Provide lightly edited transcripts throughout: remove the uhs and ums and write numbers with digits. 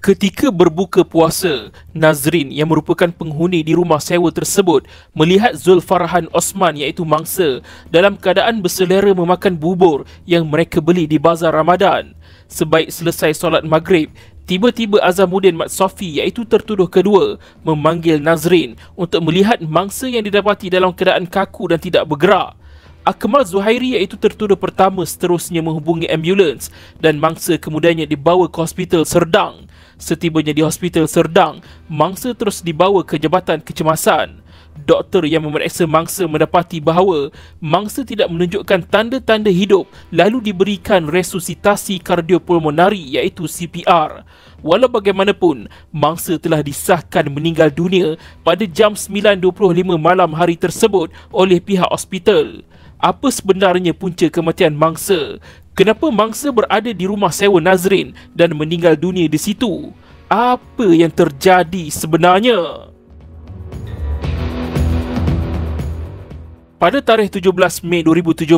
Ketika berbuka puasa, Nazrin yang merupakan penghuni di rumah sewa tersebut melihat Zulfarhan Osman iaitu mangsa dalam keadaan berselera memakan bubur yang mereka beli di bazar Ramadan. Sebaik selesai solat maghrib, tiba-tiba Azamuddin Mat Sofi iaitu tertuduh kedua memanggil Nazrin untuk melihat mangsa yang didapati dalam keadaan kaku dan tidak bergerak. Akmal Zuhairi iaitu tertuduh pertama seterusnya menghubungi ambulans dan mangsa kemudiannya dibawa ke Hospital Serdang. Setibanya di Hospital Serdang, mangsa terus dibawa ke Jabatan Kecemasan. Doktor yang memeriksa mangsa mendapati bahawa mangsa tidak menunjukkan tanda-tanda hidup lalu diberikan resusitasi kardiopulmonari iaitu CPR. Walau bagaimanapun, mangsa telah disahkan meninggal dunia pada jam 9.25 malam hari tersebut oleh pihak hospital. Apa sebenarnya punca kematian mangsa? Kenapa mangsa berada di rumah sewa Nazrin dan meninggal dunia di situ? Apa yang terjadi sebenarnya? Pada tarikh 17 Mei 2017,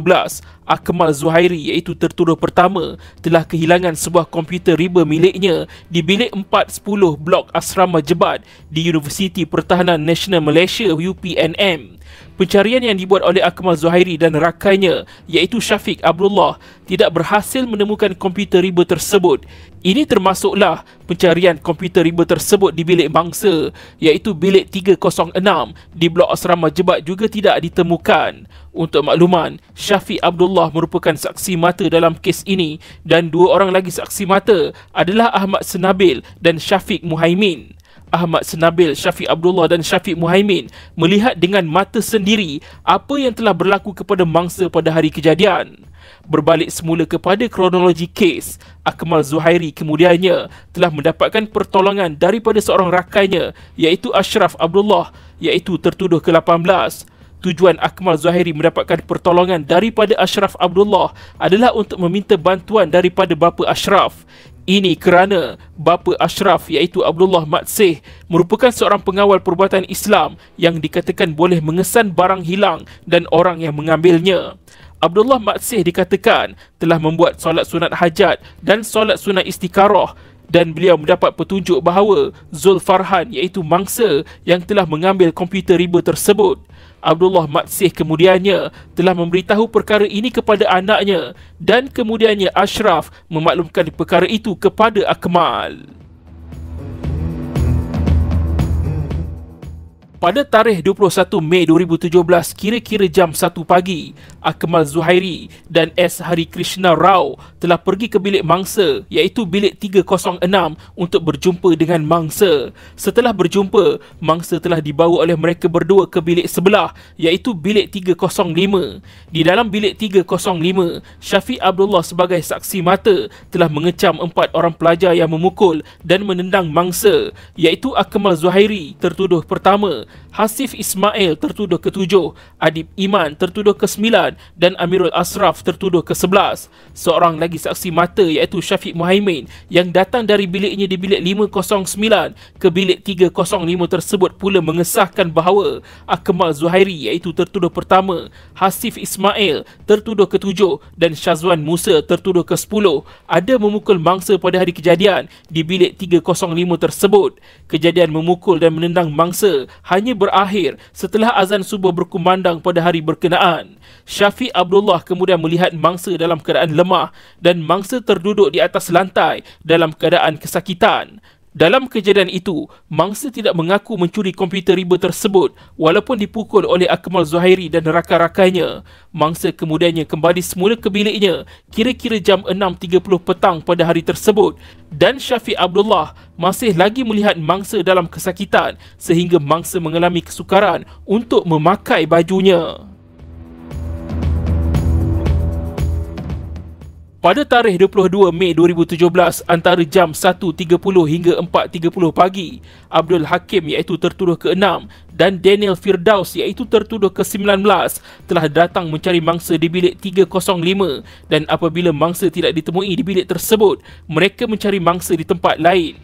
Akmal Zuhairi iaitu tertuduh pertama telah kehilangan sebuah komputer riba miliknya di bilik 410 blok Asrama Jebat di Universiti Pertahanan Nasional Malaysia UPNM. Pencarian yang dibuat oleh Akmal Zuhairi dan rakanya iaitu Syafiq Abdullah tidak berhasil menemukan komputer riba tersebut. Ini termasuklah pencarian komputer riba tersebut di bilik mangsa iaitu bilik 306 di blok Asrama Jebat juga tidak ditemukan. Untuk makluman, Syafiq Abdullah merupakan saksi mata dalam kes ini dan dua orang lagi saksi mata adalah Ahmad Senabil dan Syafiq Muhaimin. Ahmad Senabil, Syafiq Abdullah dan Syafiq Muhaimin melihat dengan mata sendiri apa yang telah berlaku kepada mangsa pada hari kejadian. Berbalik semula kepada kronologi kes, Akmal Zuhairi kemudiannya telah mendapatkan pertolongan daripada seorang rakannya iaitu Ashraf Abdullah iaitu tertuduh ke-18. Tujuan Akmal Zuhairi mendapatkan pertolongan daripada Ashraf Abdullah adalah untuk meminta bantuan daripada bapa Ashraf. Ini kerana bapa Ashraf iaitu Abdullah Matsih merupakan seorang pengawal perubatan Islam yang dikatakan boleh mengesan barang hilang dan orang yang mengambilnya. Abdullah Matsih dikatakan telah membuat solat sunat hajat dan solat sunat istikharah dan beliau mendapat petunjuk bahawa Zulfarhan iaitu mangsa yang telah mengambil komputer riba tersebut. Abdullah Matsih kemudiannya telah memberitahu perkara ini kepada anaknya dan kemudiannya Ashraf memaklumkan perkara itu kepada Akmal. Pada tarikh 21 Mei 2017, kira-kira jam 1 pagi, Akmal Zuhairi dan S. Hari Krishna Rao telah pergi ke bilik mangsa iaitu bilik 306 untuk berjumpa dengan mangsa. Setelah berjumpa, mangsa telah dibawa oleh mereka berdua ke bilik sebelah iaitu bilik 305. Di dalam bilik 305, Syafiq Abdullah sebagai saksi mata telah mengecam 4 orang pelajar yang memukul dan menendang mangsa iaitu Akmal Zuhairi tertuduh pertama, Hasif Ismail tertuduh ke-7, Adib Iman tertuduh ke-9 dan Amirul Asraf tertuduh ke-11. Seorang lagi saksi mata iaitu Syafiq Muhaimin yang datang dari biliknya di bilik 509 ke bilik 305 tersebut pula mengesahkan bahawa Akmal Zuhairi iaitu tertuduh pertama, Hasif Ismail tertuduh ke-7 dan Syazwan Musa tertuduh ke-10 ada memukul mangsa pada hari kejadian di bilik 305 tersebut. Kejadian memukul dan menendang mangsa hanya berakhir setelah azan subuh berkumandang pada hari berkenaan. Syafiq Abdullah kemudian melihat mangsa dalam keadaan lemah dan mangsa terduduk di atas lantai dalam keadaan kesakitan. Dalam kejadian itu, mangsa tidak mengaku mencuri komputer riba tersebut walaupun dipukul oleh Akmal Zuhairi dan rakan-rakannya. Mangsa kemudiannya kembali semula ke biliknya kira-kira jam 6.30 petang pada hari tersebut dan Syafiq Abdullah masih lagi melihat mangsa dalam kesakitan sehingga mangsa mengalami kesukaran untuk memakai bajunya. Pada tarikh 22 Mei 2017 antara jam 1.30 hingga 4.30 pagi, Abdul Hakim iaitu tertuduh ke-6 dan Daniel Firdaus iaitu tertuduh ke-19 telah datang mencari mangsa di bilik 305 dan apabila mangsa tidak ditemui di bilik tersebut, mereka mencari mangsa di tempat lain.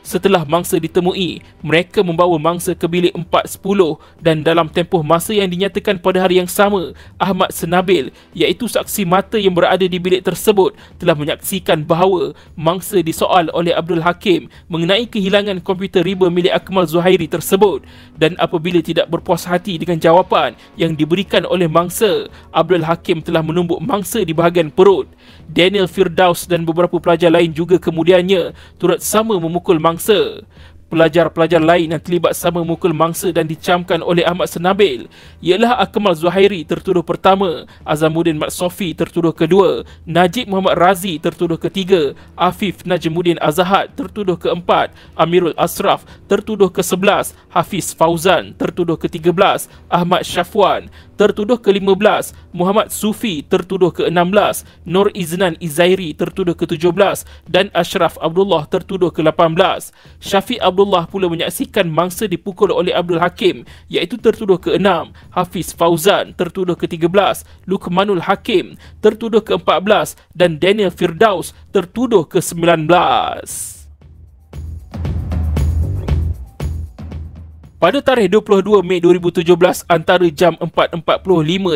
Setelah mangsa ditemui, mereka membawa mangsa ke bilik 410 dan dalam tempoh masa yang dinyatakan pada hari yang sama, Ahmad Senabil, iaitu saksi mata yang berada di bilik tersebut, telah menyaksikan bahawa mangsa disoal oleh Abdul Hakim mengenai kehilangan komputer riba milik Akmal Zuhairi tersebut, dan apabila tidak berpuas hati dengan jawapan yang diberikan oleh mangsa, Abdul Hakim telah menumbuk mangsa di bahagian perut. Daniel Firdaus dan beberapa pelajar lain juga kemudiannya turut sama memukul mangsa. Pelajar-pelajar lain yang terlibat sama memukul mangsa dan dicamkan oleh Ahmad Senabil ialah Akmal Zuhairi tertuduh pertama, Azamuddin Mat Sofi tertuduh kedua, Najib Muhammad Razi tertuduh ketiga, Afif Najmuddin Azahad tertuduh keempat, Amirul Asraf tertuduh ke-11, Hafiz Fauzan tertuduh ke-13, Ahmad Syafwan tertuduh ke-15, Muhammad Sufi tertuduh ke-16, Nur Iznan Izairi tertuduh ke-17 dan Ashraf Abdullah tertuduh ke-18. Syafiq Abdullah pula menyaksikan mangsa dipukul oleh Abdul Hakim, iaitu tertuduh ke-6, Hafiz Fauzan tertuduh ke-13, Luqmanul Hakim tertuduh ke-14 dan Daniel Firdaus tertuduh ke-19. Pada tarikh 22 Mei 2017 antara jam 4.45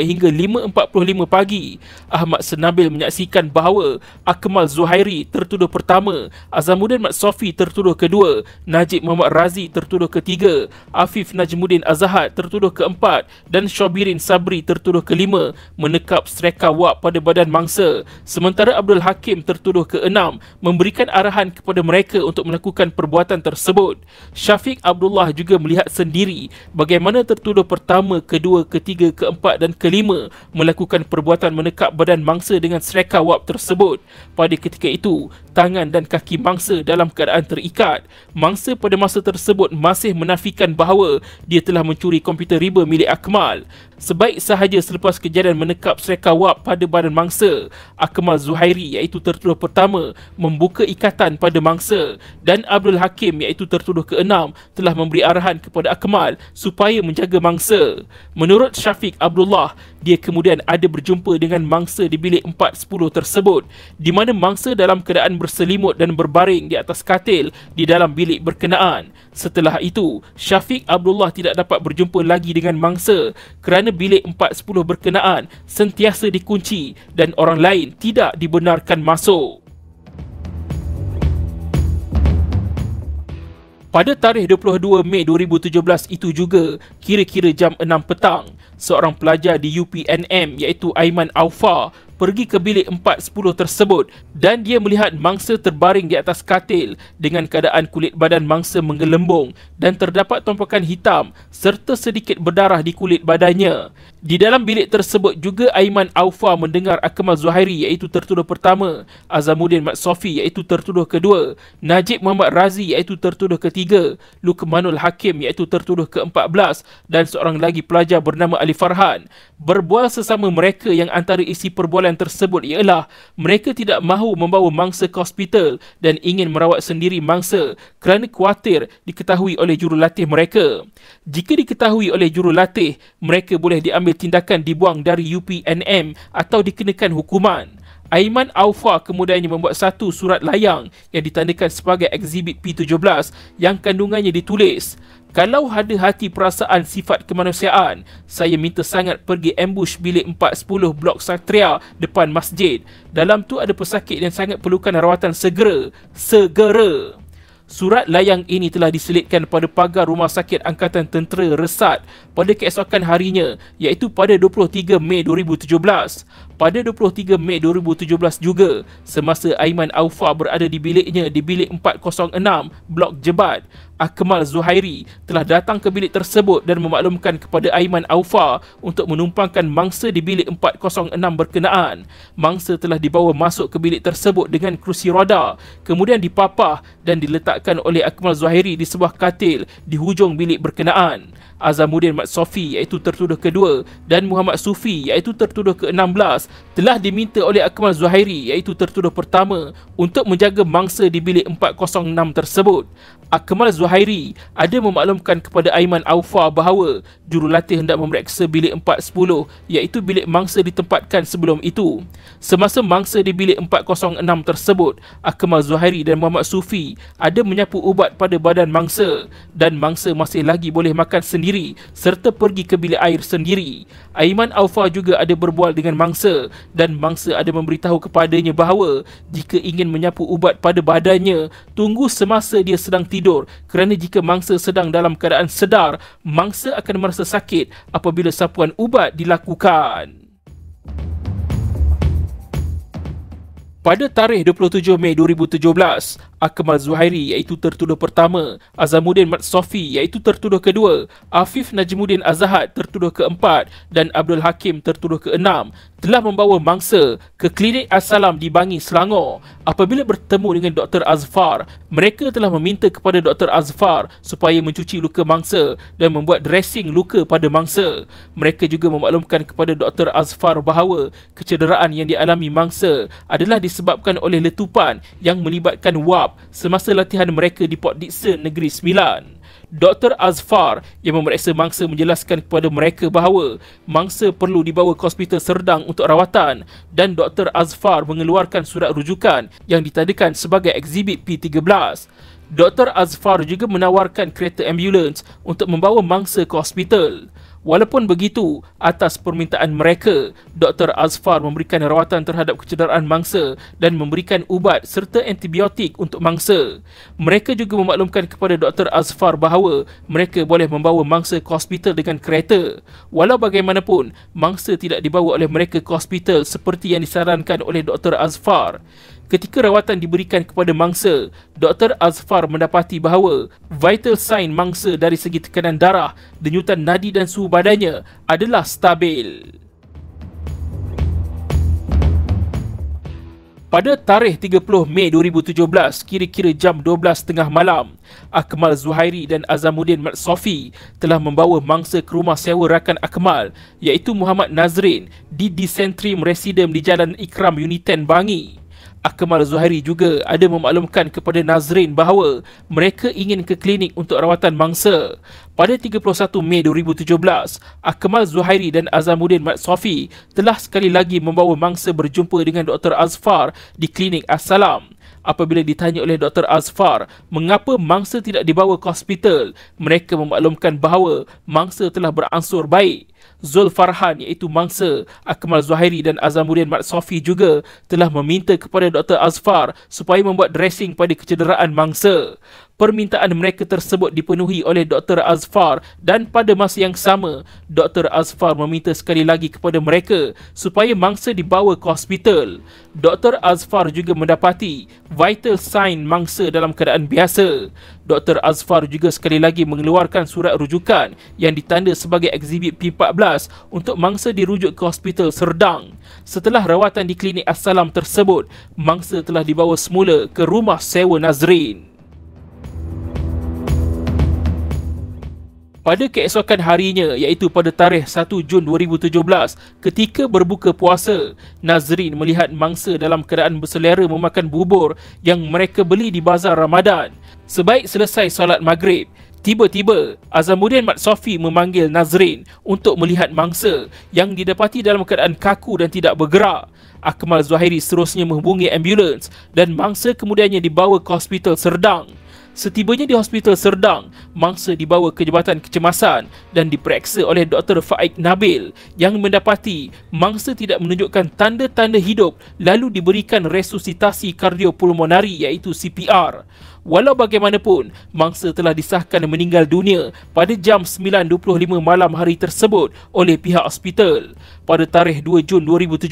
hingga 5.45 pagi, Ahmad Senabil menyaksikan bahawa Akmal Zuhairi tertuduh pertama, Azamuddin Mat Sofi tertuduh kedua, Najib Muhammad Razi tertuduh ketiga, Afif Najmuddin Azahad tertuduh keempat dan Syobirin Sabri tertuduh kelima menekap sereka wap pada badan mangsa, sementara Abdul Hakim tertuduh keenam memberikan arahan kepada mereka untuk melakukan perbuatan tersebut. Syafiq Abdullah juga melihat sendiri bagaimana tertuduh pertama, kedua, ketiga, keempat dan kelima melakukan perbuatan menekap badan mangsa dengan sereka wap tersebut. Pada ketika itu, tangan dan kaki mangsa dalam keadaan terikat. Mangsa pada masa tersebut masih menafikan bahawa dia telah mencuri komputer riba milik Akmal. Sebaik sahaja selepas kejadian menekap sereka wap pada badan mangsa, Akmal Zuhairi iaitu tertuduh pertama membuka ikatan pada mangsa dan Abdul Hakim iaitu tertuduh keenam telah memberi arahan kepada Akmal supaya menjaga mangsa. Menurut Syafiq Abdullah, dia kemudian ada berjumpa dengan mangsa di bilik 410 tersebut, di mana mangsa dalam keadaan berselimut dan berbaring di atas katil di dalam bilik berkenaan. Setelah itu, Syafiq Abdullah tidak dapat berjumpa lagi dengan mangsa kerana bilik 410 berkenaan sentiasa dikunci dan orang lain tidak dibenarkan masuk. Pada tarikh 22 Mei 2017 itu juga, kira-kira jam 6 petang, seorang pelajar di UPNM iaitu Aiman Aufa pergi ke bilik 410 tersebut dan dia melihat mangsa terbaring di atas katil dengan keadaan kulit badan mangsa menggelembung dan terdapat tompakan hitam serta sedikit berdarah di kulit badannya. Di dalam bilik tersebut juga Aiman Aufa mendengar Akmal Zuhairi iaitu tertuduh pertama, Azamuddin Mat Sofi iaitu tertuduh kedua, Najib Muhammad Razi iaitu tertuduh ketiga, Luqmanul Hakim iaitu tertuduh ke-14 dan seorang lagi pelajar bernama Ali Farhan berbual sesama mereka yang antara isi perbualan tersebut ialah mereka tidak mahu membawa mangsa ke hospital dan ingin merawat sendiri mangsa kerana khawatir diketahui oleh jurulatih mereka. Jika diketahui oleh jurulatih, mereka boleh diambil tindakan dibuang dari UPNM atau dikenakan hukuman. Aiman Aufa kemudiannya membuat satu surat layang yang ditandakan sebagai Exhibit P17 yang kandungannya ditulis, "Kalau ada hati perasaan sifat kemanusiaan, saya minta sangat pergi ambush bilik 410 Blok Satria depan masjid. Dalam tu ada pesakit yang sangat perlukan rawatan segera. Segera." Surat layang ini telah diselitkan pada pagar Rumah Sakit Angkatan Tentera Resat pada keesokan harinya, iaitu pada 23 Mei 2017. Pada 23 Mei 2017 juga, semasa Aiman Aufa berada di biliknya di bilik 406 Blok Jebat, Akmal Zuhairi telah datang ke bilik tersebut dan memaklumkan kepada Aiman Aufa untuk menumpangkan mangsa di bilik 406 berkenaan. Mangsa telah dibawa masuk ke bilik tersebut dengan kerusi roda, kemudian dipapah dan diletakkan oleh Akmal Zuhairi di sebuah katil di hujung bilik berkenaan. Azamuddin Mat Sofi iaitu tertuduh kedua dan Muhammad Sufi iaitu tertuduh ke-16 telah diminta oleh Akmal Zuhairi iaitu tertuduh pertama untuk menjaga mangsa di bilik 406 tersebut. Akmal Zuhairi ada memaklumkan kepada Aiman Aufa bahawa jurulatih hendak memeriksa bilik 410 iaitu bilik mangsa ditempatkan sebelum itu. Semasa mangsa di bilik 406 tersebut, Akmal Zuhairi dan Muhammad Sufi ada menyapu ubat pada badan mangsa dan mangsa masih lagi boleh makan sendiri serta pergi ke bilik air sendiri. Aiman Aufa juga ada berbual dengan mangsa dan mangsa ada memberitahu kepadanya bahawa jika ingin menyapu ubat pada badannya, tunggu semasa dia sedang tidur kerana jika mangsa sedang dalam keadaan sedar, mangsa akan merasa sakit apabila sapuan ubat dilakukan. Pada tarikh 27 Mei 2017, Akmal Zuhairi iaitu tertuduh pertama, Azamuddin Mat Sofi iaitu tertuduh kedua, Afif Najmuddin Azahad tertuduh keempat dan Abdul Hakim tertuduh keenam telah membawa mangsa ke klinik As-Salam di Bangi, Selangor. Apabila bertemu dengan Dr. Azfar, mereka telah meminta kepada Dr. Azfar supaya mencuci luka mangsa dan membuat dressing luka pada mangsa. Mereka juga memaklumkan kepada Dr. Azfar bahawa kecederaan yang dialami mangsa adalah disebabkan oleh letupan yang melibatkan wap semasa latihan mereka di Port Dickson, Negeri Sembilan. Dr. Azfar yang memeriksa mangsa menjelaskan kepada mereka bahawa mangsa perlu dibawa ke Hospital Serdang untuk rawatan dan Dr. Azfar mengeluarkan surat rujukan yang ditandakan sebagai Exhibit P13. Dr. Azfar juga menawarkan kereta ambulans untuk membawa mangsa ke hospital. Walaupun begitu, atas permintaan mereka, Dr. Azfar memberikan rawatan terhadap kecederaan mangsa dan memberikan ubat serta antibiotik untuk mangsa. Mereka juga memaklumkan kepada Dr. Azfar bahawa mereka boleh membawa mangsa ke hospital dengan kereta. Walau bagaimanapun, mangsa tidak dibawa oleh mereka ke hospital seperti yang disarankan oleh Dr. Azfar. Ketika rawatan diberikan kepada mangsa, Dr. Azfar mendapati bahawa vital sign mangsa dari segi tekanan darah, denyutan nadi dan suhu badannya adalah stabil. Pada tarikh 30 Mei 2017, kira-kira jam 12.30 malam, Akmal Zuhairi dan Azamuddin Mat Sofi telah membawa mangsa ke rumah sewa rakan Akmal iaitu Muhammad Nazrin di Decentrim Residence di Jalan Ikram Unit 10 Bangi. Akmal Zuhairi juga ada memaklumkan kepada Nazrin bahawa mereka ingin ke klinik untuk rawatan mangsa. Pada 31 Mei 2017, Akmal Zuhairi dan Azamuddin Mat Sofi telah sekali lagi membawa mangsa berjumpa dengan Dr. Azfar di klinik As-Salam. Apabila ditanya oleh Dr. Azfar mengapa mangsa tidak dibawa ke hospital, mereka memaklumkan bahawa mangsa telah beransur baik. Zul Farhan iaitu mangsa Akmal Zuhairi dan Azamuddin Mat Sofi juga telah meminta kepada Dr. Azfar supaya membuat dressing pada kecederaan mangsa. Permintaan mereka tersebut dipenuhi oleh Dr. Azfar dan pada masa yang sama, Dr. Azfar meminta sekali lagi kepada mereka supaya mangsa dibawa ke hospital. Dr. Azfar juga mendapati vital sign mangsa dalam keadaan biasa. Dr. Azfar juga sekali lagi mengeluarkan surat rujukan yang ditanda sebagai Exhibit P14 untuk mangsa dirujuk ke Hospital Serdang. Setelah rawatan di klinik As-Salam tersebut, mangsa telah dibawa semula ke rumah sewa Nazrin. Pada keesokan harinya iaitu pada tarikh 1 Jun 2017, ketika berbuka puasa, Nazrin melihat mangsa dalam keadaan berselera memakan bubur yang mereka beli di bazar Ramadan. Sebaik selesai solat maghrib, tiba-tiba Azamuddin Mat Sofi memanggil Nazrin untuk melihat mangsa yang didapati dalam keadaan kaku dan tidak bergerak. Akmal Zuhairi seterusnya menghubungi ambulans dan mangsa kemudiannya dibawa ke Hospital Serdang. Setibanya di Hospital Serdang, mangsa dibawa ke Jabatan Kecemasan dan diperiksa oleh Dr. Faik Nabil yang mendapati mangsa tidak menunjukkan tanda-tanda hidup lalu diberikan resusitasi kardiopulmonari iaitu CPR. Walau bagaimanapun, mangsa telah disahkan meninggal dunia pada jam 9.25 malam hari tersebut oleh pihak hospital. Pada tarikh 2 Jun 2017,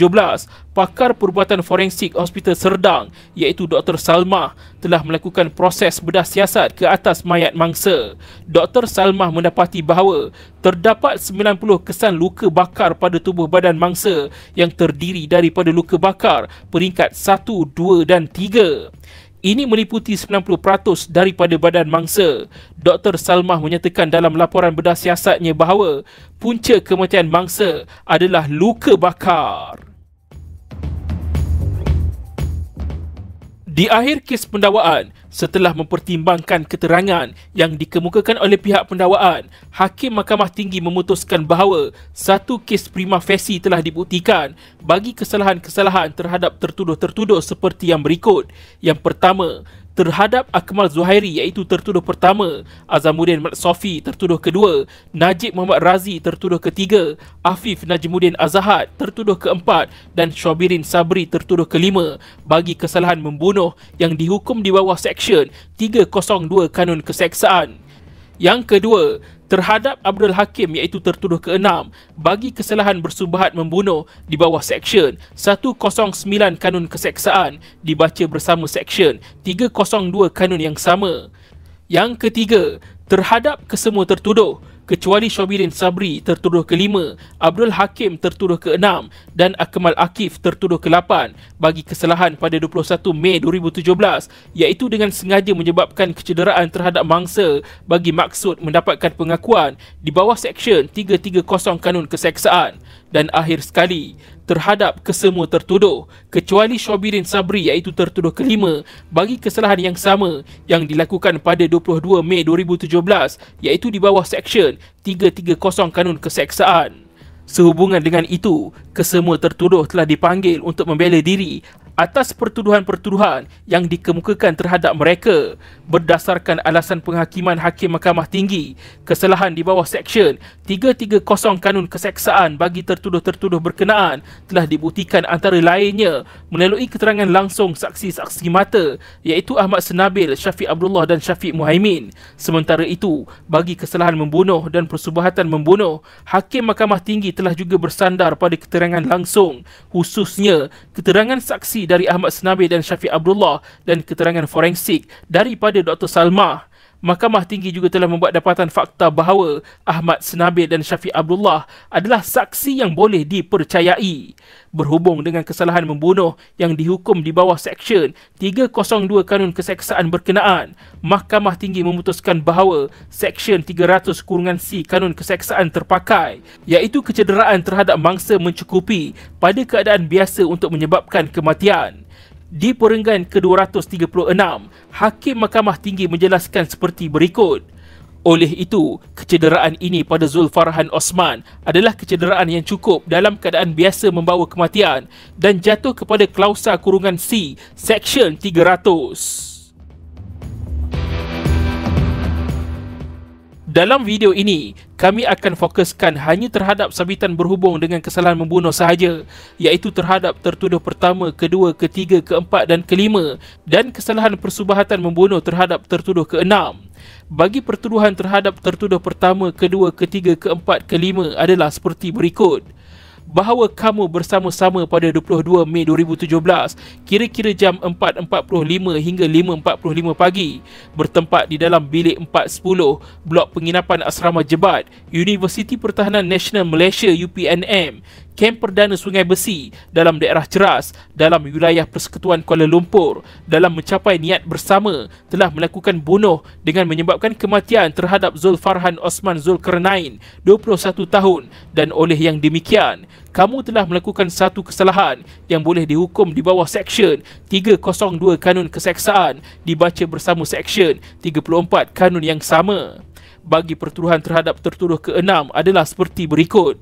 pakar perubatan forensik Hospital Serdang iaitu Dr. Salmah telah melakukan proses bedah siasat ke atas mayat mangsa. Dr. Salmah mendapati bahawa terdapat 90 kesan luka bakar pada tubuh badan mangsa yang terdiri daripada luka bakar peringkat 1, 2 dan 3. Ini meliputi 90% daripada badan mangsa. Dr. Salmah menyatakan dalam laporan bedah siasatnya bahawa punca kematian mangsa adalah luka bakar. Di akhir kes pendakwaan, setelah mempertimbangkan keterangan yang dikemukakan oleh pihak pendakwaan, Hakim Mahkamah Tinggi memutuskan bahawa satu kes prima facie telah dibuktikan bagi kesalahan-kesalahan terhadap tertuduh-tertuduh seperti yang berikut. Yang pertama, terhadap Akmal Zuhairi iaitu tertuduh pertama, Azamuddin Mat Sofi tertuduh kedua, Najib Muhammad Razi tertuduh ketiga, Afif Najmuddin Azahad tertuduh keempat dan Syabirin Sabri tertuduh kelima bagi kesalahan membunuh yang dihukum di bawah Seksyen 302 Kanun Keseksaan. Yang kedua, terhadap Abdul Hakim iaitu tertuduh keenam bagi kesalahan bersubahat membunuh di bawah Seksyen 109 Kanun Keseksaan dibaca bersama Seksyen 302 Kanun yang sama. Yang ketiga, terhadap kesemua tertuduh kecuali Syabirin Sabri tertuduh kelima, Abdul Hakim tertuduh keenam dan Akmal Akif tertuduh ke-8 bagi kesalahan pada 21 Mei 2017 iaitu dengan sengaja menyebabkan kecederaan terhadap mangsa bagi maksud mendapatkan pengakuan di bawah Seksyen 330 Kanun Keseksaan. Dan akhir sekali, terhadap kesemua tertuduh kecuali Syabirin Sabri iaitu tertuduh kelima bagi kesalahan yang sama yang dilakukan pada 22 Mei 2017 iaitu di bawah Seksyen 330 Kanun Keseksaan. Sehubungan dengan itu, kesemua tertuduh telah dipanggil untuk membela diri atas pertuduhan-pertuduhan yang dikemukakan terhadap mereka. Berdasarkan alasan penghakiman Hakim Mahkamah Tinggi, kesalahan di bawah Seksyen 330 Kanun Keseksaan bagi tertuduh-tertuduh berkenaan telah dibuktikan antara lainnya melalui keterangan langsung saksi-saksi mata iaitu Ahmad Senabil, Syafiq Abdullah dan Syafiq Muhaimin. Sementara itu, bagi kesalahan membunuh dan persubahatan membunuh, Hakim Mahkamah Tinggi telah juga bersandar pada keterangan langsung, khususnya keterangan saksi dari Ahmad Senabil dan Syafiq Abdullah dan keterangan forensik daripada Dr. Salmah. Mahkamah Tinggi juga telah membuat dapatan fakta bahawa Ahmad Senabil dan Syafiq Abdullah adalah saksi yang boleh dipercayai. Berhubung dengan kesalahan membunuh yang dihukum di bawah Seksyen 302 Kanun Keseksaan berkenaan, Mahkamah Tinggi memutuskan bahawa Seksyen 300-C Kanun Keseksaan terpakai, iaitu kecederaan terhadap mangsa mencukupi pada keadaan biasa untuk menyebabkan kematian. Di perenggan ke-236, Hakim Mahkamah Tinggi menjelaskan seperti berikut. Oleh itu, kecederaan ini pada Zulfarhan Osman adalah kecederaan yang cukup dalam keadaan biasa membawa kematian dan jatuh kepada klausa kurungan C, Seksyen 300. Dalam video ini, kami akan fokuskan hanya terhadap sabitan berhubung dengan kesalahan membunuh sahaja, iaitu terhadap tertuduh pertama, kedua, ketiga, keempat dan kelima dan kesalahan persubahatan membunuh terhadap tertuduh keenam. Bagi pertuduhan terhadap tertuduh pertama, kedua, ketiga, keempat, kelima adalah seperti berikut. Bahawa kamu bersama-sama pada 22 Mei 2017 kira-kira jam 4.45 hingga 5.45 pagi bertempat di dalam bilik 410 blok penginapan Asrama Jebat, Universiti Pertahanan Nasional Malaysia UPNM, Kem Perdana Sungai Besi dalam daerah Ceras dalam wilayah Persekutuan Kuala Lumpur dalam mencapai niat bersama telah melakukan bunuh dengan menyebabkan kematian terhadap Zulfarhan Osman Zulkarnain 21 tahun dan oleh yang demikian kamu telah melakukan satu kesalahan yang boleh dihukum di bawah Seksyen 302 Kanun Keseksaan dibaca bersama Seksyen 34 Kanun yang sama. Bagi pertuduhan terhadap tertuduh keenam adalah seperti berikut.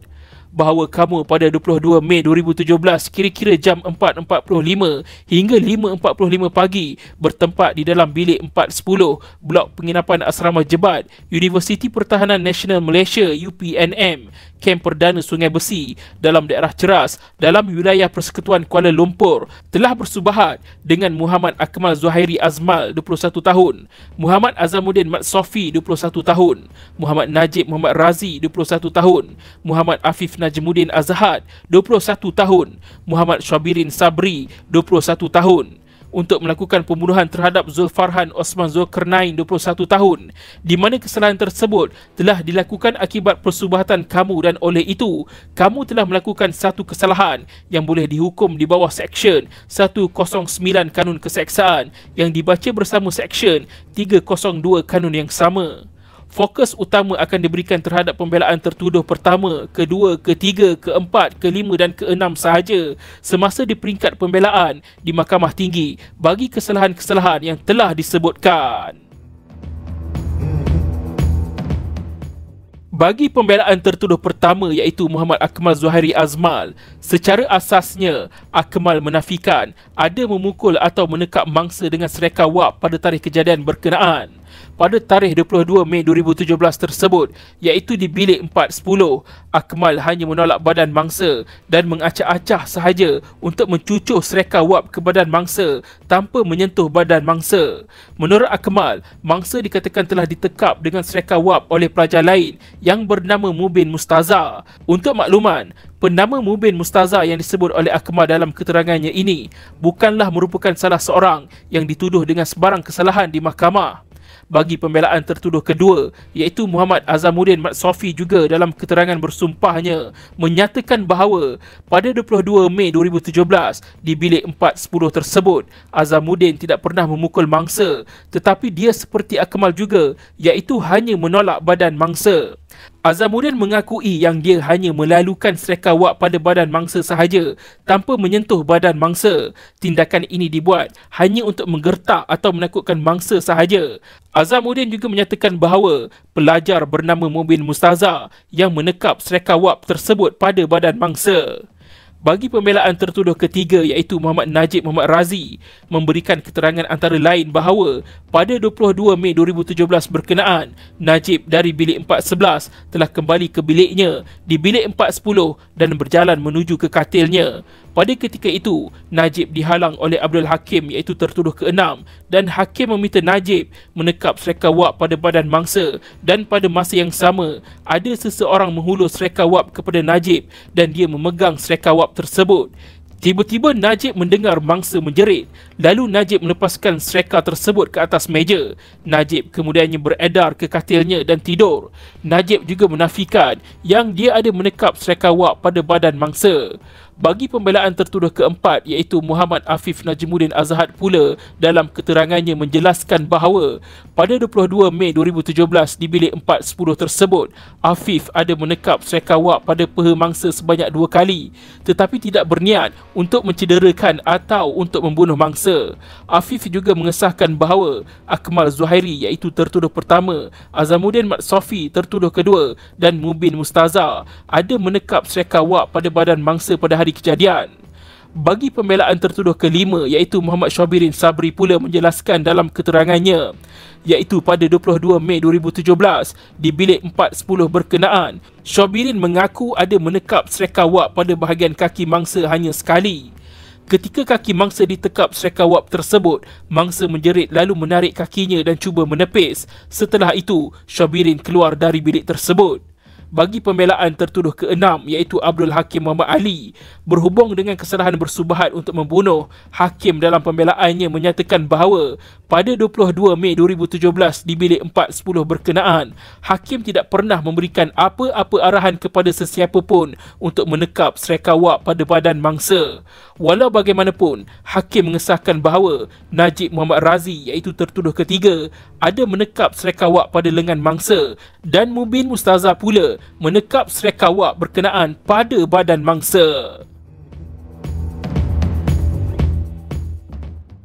Bahawa kamu pada 22 Mei 2017 kira-kira jam 4.45 hingga 5.45 pagi bertempat di dalam bilik 410 blok penginapan Asrama Jebat, Universiti Pertahanan Nasional Malaysia UPNM, Kem Perdana Sungai Besi dalam daerah Ceras dalam wilayah Persekutuan Kuala Lumpur telah bersubahat dengan Muhammad Akmal Zuhairi Azmal 21 tahun, Muhammad Azamuddin Mat Sofi 21 tahun, Muhammad Najib Muhammad Razi 21 tahun, Muhammad Afif Najmuddin Azahad 21 tahun, Muhammad Syabirin Sabri 21 tahun untuk melakukan pembunuhan terhadap Zulfarhan Osman Zulkarnain 21 tahun di mana kesalahan tersebut telah dilakukan akibat persubahatan kamu dan oleh itu kamu telah melakukan satu kesalahan yang boleh dihukum di bawah Seksyen 109 Kanun Keseksaan yang dibaca bersama Seksyen 302 Kanun yang sama. fokus utama akan diberikan terhadap pembelaan tertuduh pertama, kedua, ketiga, keempat, kelima dan keenam sahaja semasa di peringkat pembelaan di Mahkamah Tinggi bagi kesalahan-kesalahan yang telah disebutkan. Bagi pembelaan tertuduh pertama iaitu Muhammad Akmal Zuhairi Azmal, secara asasnya Akmal menafikan ada memukul atau menekap mangsa dengan sereka wap pada tarikh kejadian berkenaan. Pada tarikh 22 Mei 2017 tersebut, iaitu di bilik 410, Akmal hanya menolak badan mangsa dan mengacah-acah sahaja untuk mencucuk sereka wap ke badan mangsa tanpa menyentuh badan mangsa. Menurut Akmal, mangsa dikatakan telah ditekap dengan sereka wap oleh pelajar lain yang bernama Mubin Mustaza. Untuk makluman, penama Mubin Mustaza yang disebut oleh Akmal dalam keterangannya ini bukanlah merupakan salah seorang yang dituduh dengan sebarang kesalahan di mahkamah. Bagi pembelaan tertuduh kedua iaitu Muhammad Azamuddin Mat Sofi juga dalam keterangan bersumpahnya menyatakan bahawa pada 22 Mei 2017 di bilik 410 tersebut Azamuddin tidak pernah memukul mangsa, tetapi dia seperti Akmal juga iaitu hanya menolak badan mangsa. Azamuddin mengakui yang dia hanya melalukan sereka wap pada badan mangsa sahaja tanpa menyentuh badan mangsa. Tindakan ini dibuat hanya untuk menggertak atau menakutkan mangsa sahaja. Azamuddin juga menyatakan bahawa pelajar bernama Mubin Mustaza yang menekap sereka wap tersebut pada badan mangsa. Bagi pembelaan tertuduh ketiga iaitu Muhammad Najib Muhammad Razi memberikan keterangan antara lain bahawa pada 22 Mei 2017 berkenaan, Najib dari bilik 411 telah kembali ke biliknya di bilik 410 dan berjalan menuju ke katilnya. Pada ketika itu, Najib dihalang oleh Abdul Hakim iaitu tertuduh ke-6 dan Hakim meminta Najib menekap sereka wap pada badan mangsa dan pada masa yang sama ada seseorang menghulur sereka wap kepada Najib dan dia memegang sereka wap tersebut. Tiba-tiba Najib mendengar mangsa menjerit, lalu Najib melepaskan sereka tersebut ke atas meja. Najib kemudiannya beredar ke katilnya dan tidur. Najib juga menafikan yang dia ada menekap sereka wap pada badan mangsa. Bagi pembelaan tertuduh keempat iaitu Muhammad Afif Najmuddin Azhad pula dalam keterangannya menjelaskan bahawa pada 22 Mei 2017 di bilik 410 tersebut Afif ada menekap sereka wap pada peha mangsa sebanyak 2 kali tetapi tidak berniat untuk mencederakan atau untuk membunuh mangsa. Afif juga mengesahkan bahawa Akmal Zuhairi iaitu tertuduh pertama, Azamuddin Mat Sofi tertuduh kedua dan Mubin Mustaza ada menekap sereka wap pada badan mangsa pada hari kejadian. Bagi pembelaan tertuduh kelima iaitu Muhammad Syabirin Sabri pula menjelaskan dalam keterangannya iaitu pada 22 Mei 2017 di bilik 410 berkenaan, Syabirin mengaku ada menekap sereka wap pada bahagian kaki mangsa hanya sekali. Ketika kaki mangsa ditekap sereka wap tersebut, mangsa menjerit lalu menarik kakinya dan cuba menepis. Setelah itu, Syabirin keluar dari bilik tersebut. Bagi pembelaan tertuduh ke-6 iaitu Abdul Hakim Muhammad Ali berhubung dengan kesalahan bersubahat untuk membunuh, Hakim dalam pembelaannya menyatakan bahawa pada 22 Mei 2017 di bilik 410 berkenaan, Hakim tidak pernah memberikan apa-apa arahan kepada sesiapa pun untuk menekap sereka wap pada badan mangsa. Walau bagaimanapun, Hakim mengesahkan bahawa Najib Muhammad Razi iaitu tertuduh ketiga ada menekap sereka wap pada lengan mangsa dan Mubin Mustaza pula menekap sereka wap berkenaan pada badan mangsa.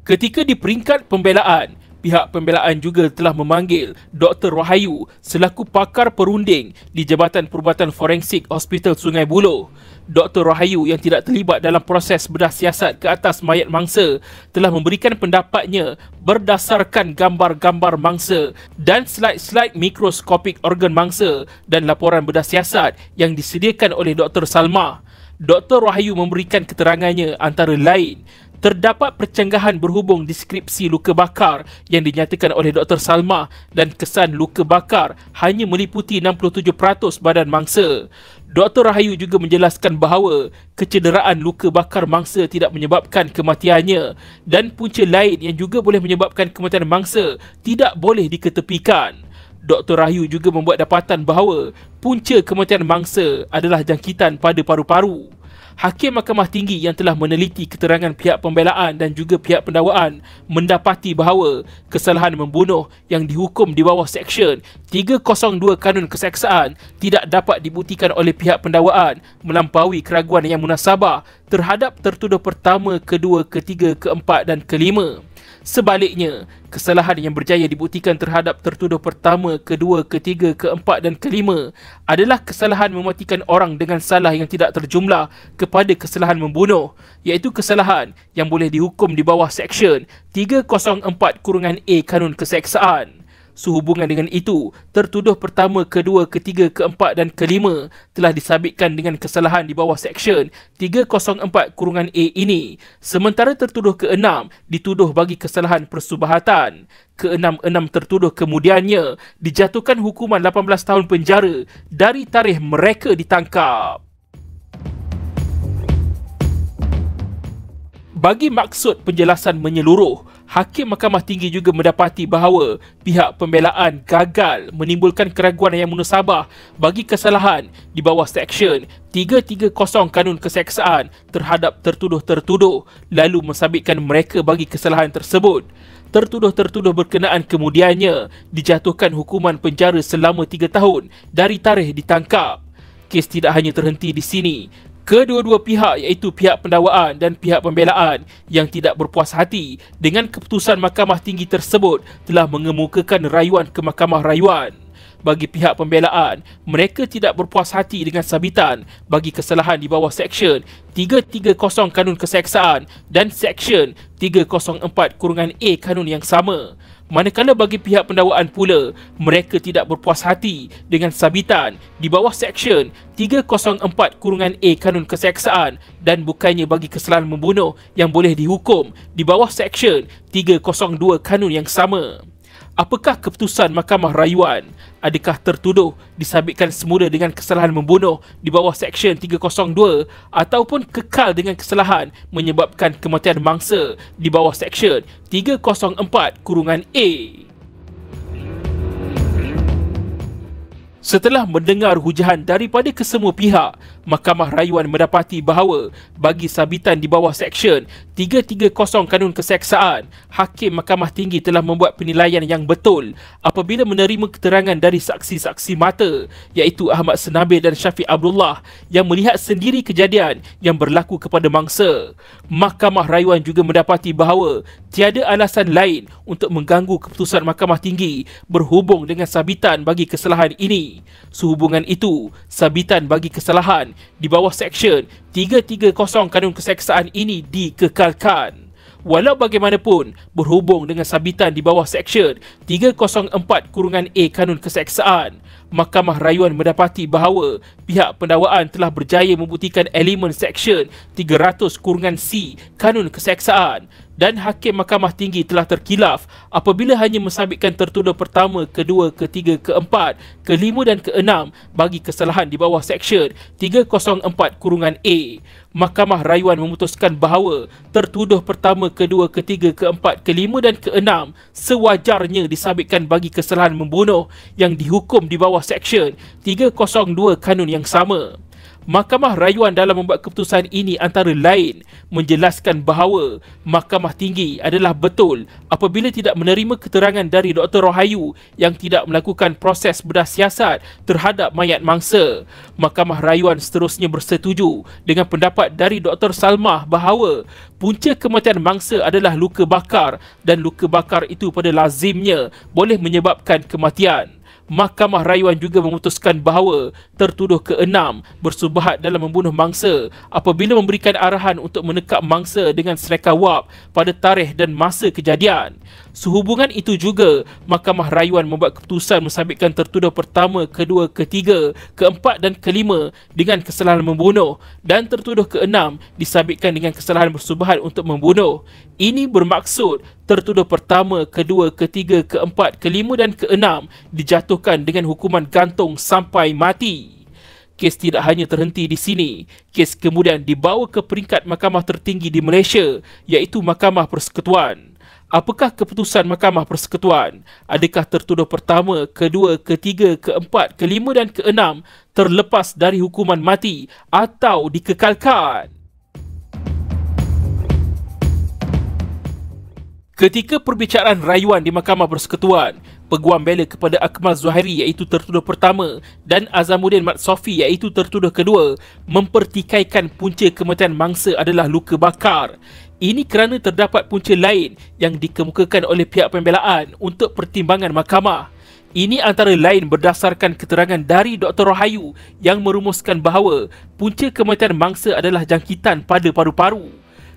Ketika di peringkat pembelaan, pihak pembelaan juga telah memanggil Dr. Rahayu selaku pakar perunding di Jabatan Perubatan Forensik Hospital Sungai Buloh. Dr. Rahayu yang tidak terlibat dalam proses bedah siasat ke atas mayat mangsa telah memberikan pendapatnya berdasarkan gambar-gambar mangsa dan slide-slide mikroskopik organ mangsa dan laporan bedah siasat yang disediakan oleh Dr. Salma. Dr. Rahayu memberikan keterangannya antara lain, terdapat percanggahan berhubung deskripsi luka bakar yang dinyatakan oleh Dr. Salma dan kesan luka bakar hanya meliputi 67% badan mangsa. Dr. Rahayu juga menjelaskan bahawa kecederaan luka bakar mangsa tidak menyebabkan kematiannya dan punca lain yang juga boleh menyebabkan kematian mangsa tidak boleh diketepikan. Dr. Rahayu juga membuat dapatan bahawa punca kematian mangsa adalah jangkitan pada paru-paru. Hakim Mahkamah Tinggi yang telah meneliti keterangan pihak pembelaan dan juga pihak pendakwaan mendapati bahawa kesalahan membunuh yang dihukum di bawah Seksyen 302 Kanun Keseksaan tidak dapat dibuktikan oleh pihak pendakwaan melampaui keraguan yang munasabah terhadap tertuduh pertama, kedua, ketiga, keempat dan kelima. Sebaliknya, kesalahan yang berjaya dibuktikan terhadap tertuduh pertama, kedua, ketiga, keempat dan kelima adalah kesalahan mematikan orang dengan salah yang tidak terjumlah kepada kesalahan membunuh, iaitu kesalahan yang boleh dihukum di bawah Seksyen 304(a) Kanun Keseksaan. Sehubungan dengan itu, tertuduh pertama, kedua, ketiga, keempat dan kelima telah disabitkan dengan kesalahan di bawah Seksyen 304(a) ini, sementara tertuduh keenam dituduh bagi kesalahan persubahatan. Keenam-enam tertuduh kemudiannya dijatuhkan hukuman 18 tahun penjara dari tarikh mereka ditangkap. Bagi maksud penjelasan menyeluruh, Hakim Mahkamah Tinggi juga mendapati bahawa pihak pembelaan gagal menimbulkan keraguan yang munasabah bagi kesalahan di bawah Seksyen 330 Kanun Keseksaan terhadap tertuduh-tertuduh, lalu mensabitkan mereka bagi kesalahan tersebut. Tertuduh-tertuduh berkenaan kemudiannya dijatuhkan hukuman penjara selama 3 tahun dari tarikh ditangkap. Kes tidak hanya terhenti di sini. Kedua-dua pihak, iaitu pihak pendakwaan dan pihak pembelaan yang tidak berpuas hati dengan keputusan Mahkamah Tinggi tersebut telah mengemukakan rayuan ke Mahkamah Rayuan. Bagi pihak pembelaan, mereka tidak berpuas hati dengan sabitan bagi kesalahan di bawah Seksyen 330 Kanun Keseksaan dan Seksyen 304(a) Kanun yang sama. Manakala bagi pihak pendakwaan pula, mereka tidak berpuas hati dengan sabitan di bawah Seksyen 304(a) Kanun Keseksaan dan bukannya bagi kesalahan membunuh yang boleh dihukum di bawah Seksyen 302 Kanun yang sama. Apakah keputusan Mahkamah Rayuan? Adakah tertuduh disabitkan semula dengan kesalahan membunuh di bawah Seksyen 302 ataupun kekal dengan kesalahan menyebabkan kematian mangsa di bawah Seksyen 304(a)? Setelah mendengar hujahan daripada kesemua pihak, Mahkamah Rayuan mendapati bahawa bagi sabitan di bawah Seksyen 330 Kanun Keseksaan, Hakim Mahkamah Tinggi telah membuat penilaian yang betul apabila menerima keterangan dari saksi-saksi mata, iaitu Ahmad Senabil dan Syafiq Abdullah yang melihat sendiri kejadian yang berlaku kepada mangsa. Mahkamah Rayuan juga mendapati bahawa tiada alasan lain untuk mengganggu keputusan Mahkamah Tinggi berhubung dengan sabitan bagi kesalahan ini. Sehubungan itu, sabitan bagi kesalahan di bawah Seksyen 330 Kanun Keseksaan ini dikekalkan. Walau bagaimanapun, berhubung dengan sabitan di bawah Seksyen 304(a) Kanun Keseksaan, Mahkamah Rayuan mendapati bahawa pihak pendakwaan telah berjaya membuktikan elemen Seksyen 300(c) Kanun Keseksaan dan Hakim Mahkamah Tinggi telah terkilaf apabila hanya mensabitkan tertuduh pertama, kedua, ketiga, keempat, kelima dan keenam bagi kesalahan di bawah Seksyen 304(a). Mahkamah Rayuan memutuskan bahawa tertuduh pertama, kedua, ketiga, keempat, kelima dan keenam sewajarnya disabitkan bagi kesalahan membunuh yang dihukum di bawah Seksyen 302 Kanun yang sama. Mahkamah Rayuan dalam membuat keputusan ini antara lain menjelaskan bahawa Mahkamah Tinggi adalah betul apabila tidak menerima keterangan dari Dr. Rohayu yang tidak melakukan proses bedah siasat terhadap mayat mangsa. Mahkamah Rayuan seterusnya bersetuju dengan pendapat dari Dr. Salmah bahawa punca kematian mangsa adalah luka bakar dan luka bakar itu pada lazimnya boleh menyebabkan kematian. Mahkamah Rayuan juga memutuskan bahawa tertuduh keenam bersubahat dalam membunuh mangsa apabila memberikan arahan untuk menekap mangsa dengan sereka wap pada tarikh dan masa kejadian. Sehubungan itu juga, Mahkamah Rayuan membuat keputusan mensabitkan tertuduh pertama, kedua, ketiga, keempat dan kelima dengan kesalahan membunuh dan tertuduh keenam disabitkan dengan kesalahan bersubahat untuk membunuh. Ini bermaksud tertuduh pertama, kedua, ketiga, keempat, kelima dan keenam dijatuhkan dengan hukuman gantung sampai mati. Kes tidak hanya terhenti di sini. Kes kemudian dibawa ke peringkat mahkamah tertinggi di Malaysia, iaitu Mahkamah Persekutuan. Apakah keputusan Mahkamah Persekutuan? Adakah tertuduh pertama, kedua, ketiga, keempat, kelima dan keenam terlepas dari hukuman mati atau dikekalkan? Ketika perbicaraan rayuan di Mahkamah Persekutuan, peguam bela kepada Akmal Zuhairi iaitu tertuduh pertama dan Azamuddin Mat Sofi iaitu tertuduh kedua mempertikaikan punca kematian mangsa adalah luka bakar. Ini kerana terdapat punca lain yang dikemukakan oleh pihak pembelaan untuk pertimbangan mahkamah. Ini antara lain berdasarkan keterangan dari Dr. Rohayu yang merumuskan bahawa punca kematian mangsa adalah jangkitan pada paru-paru.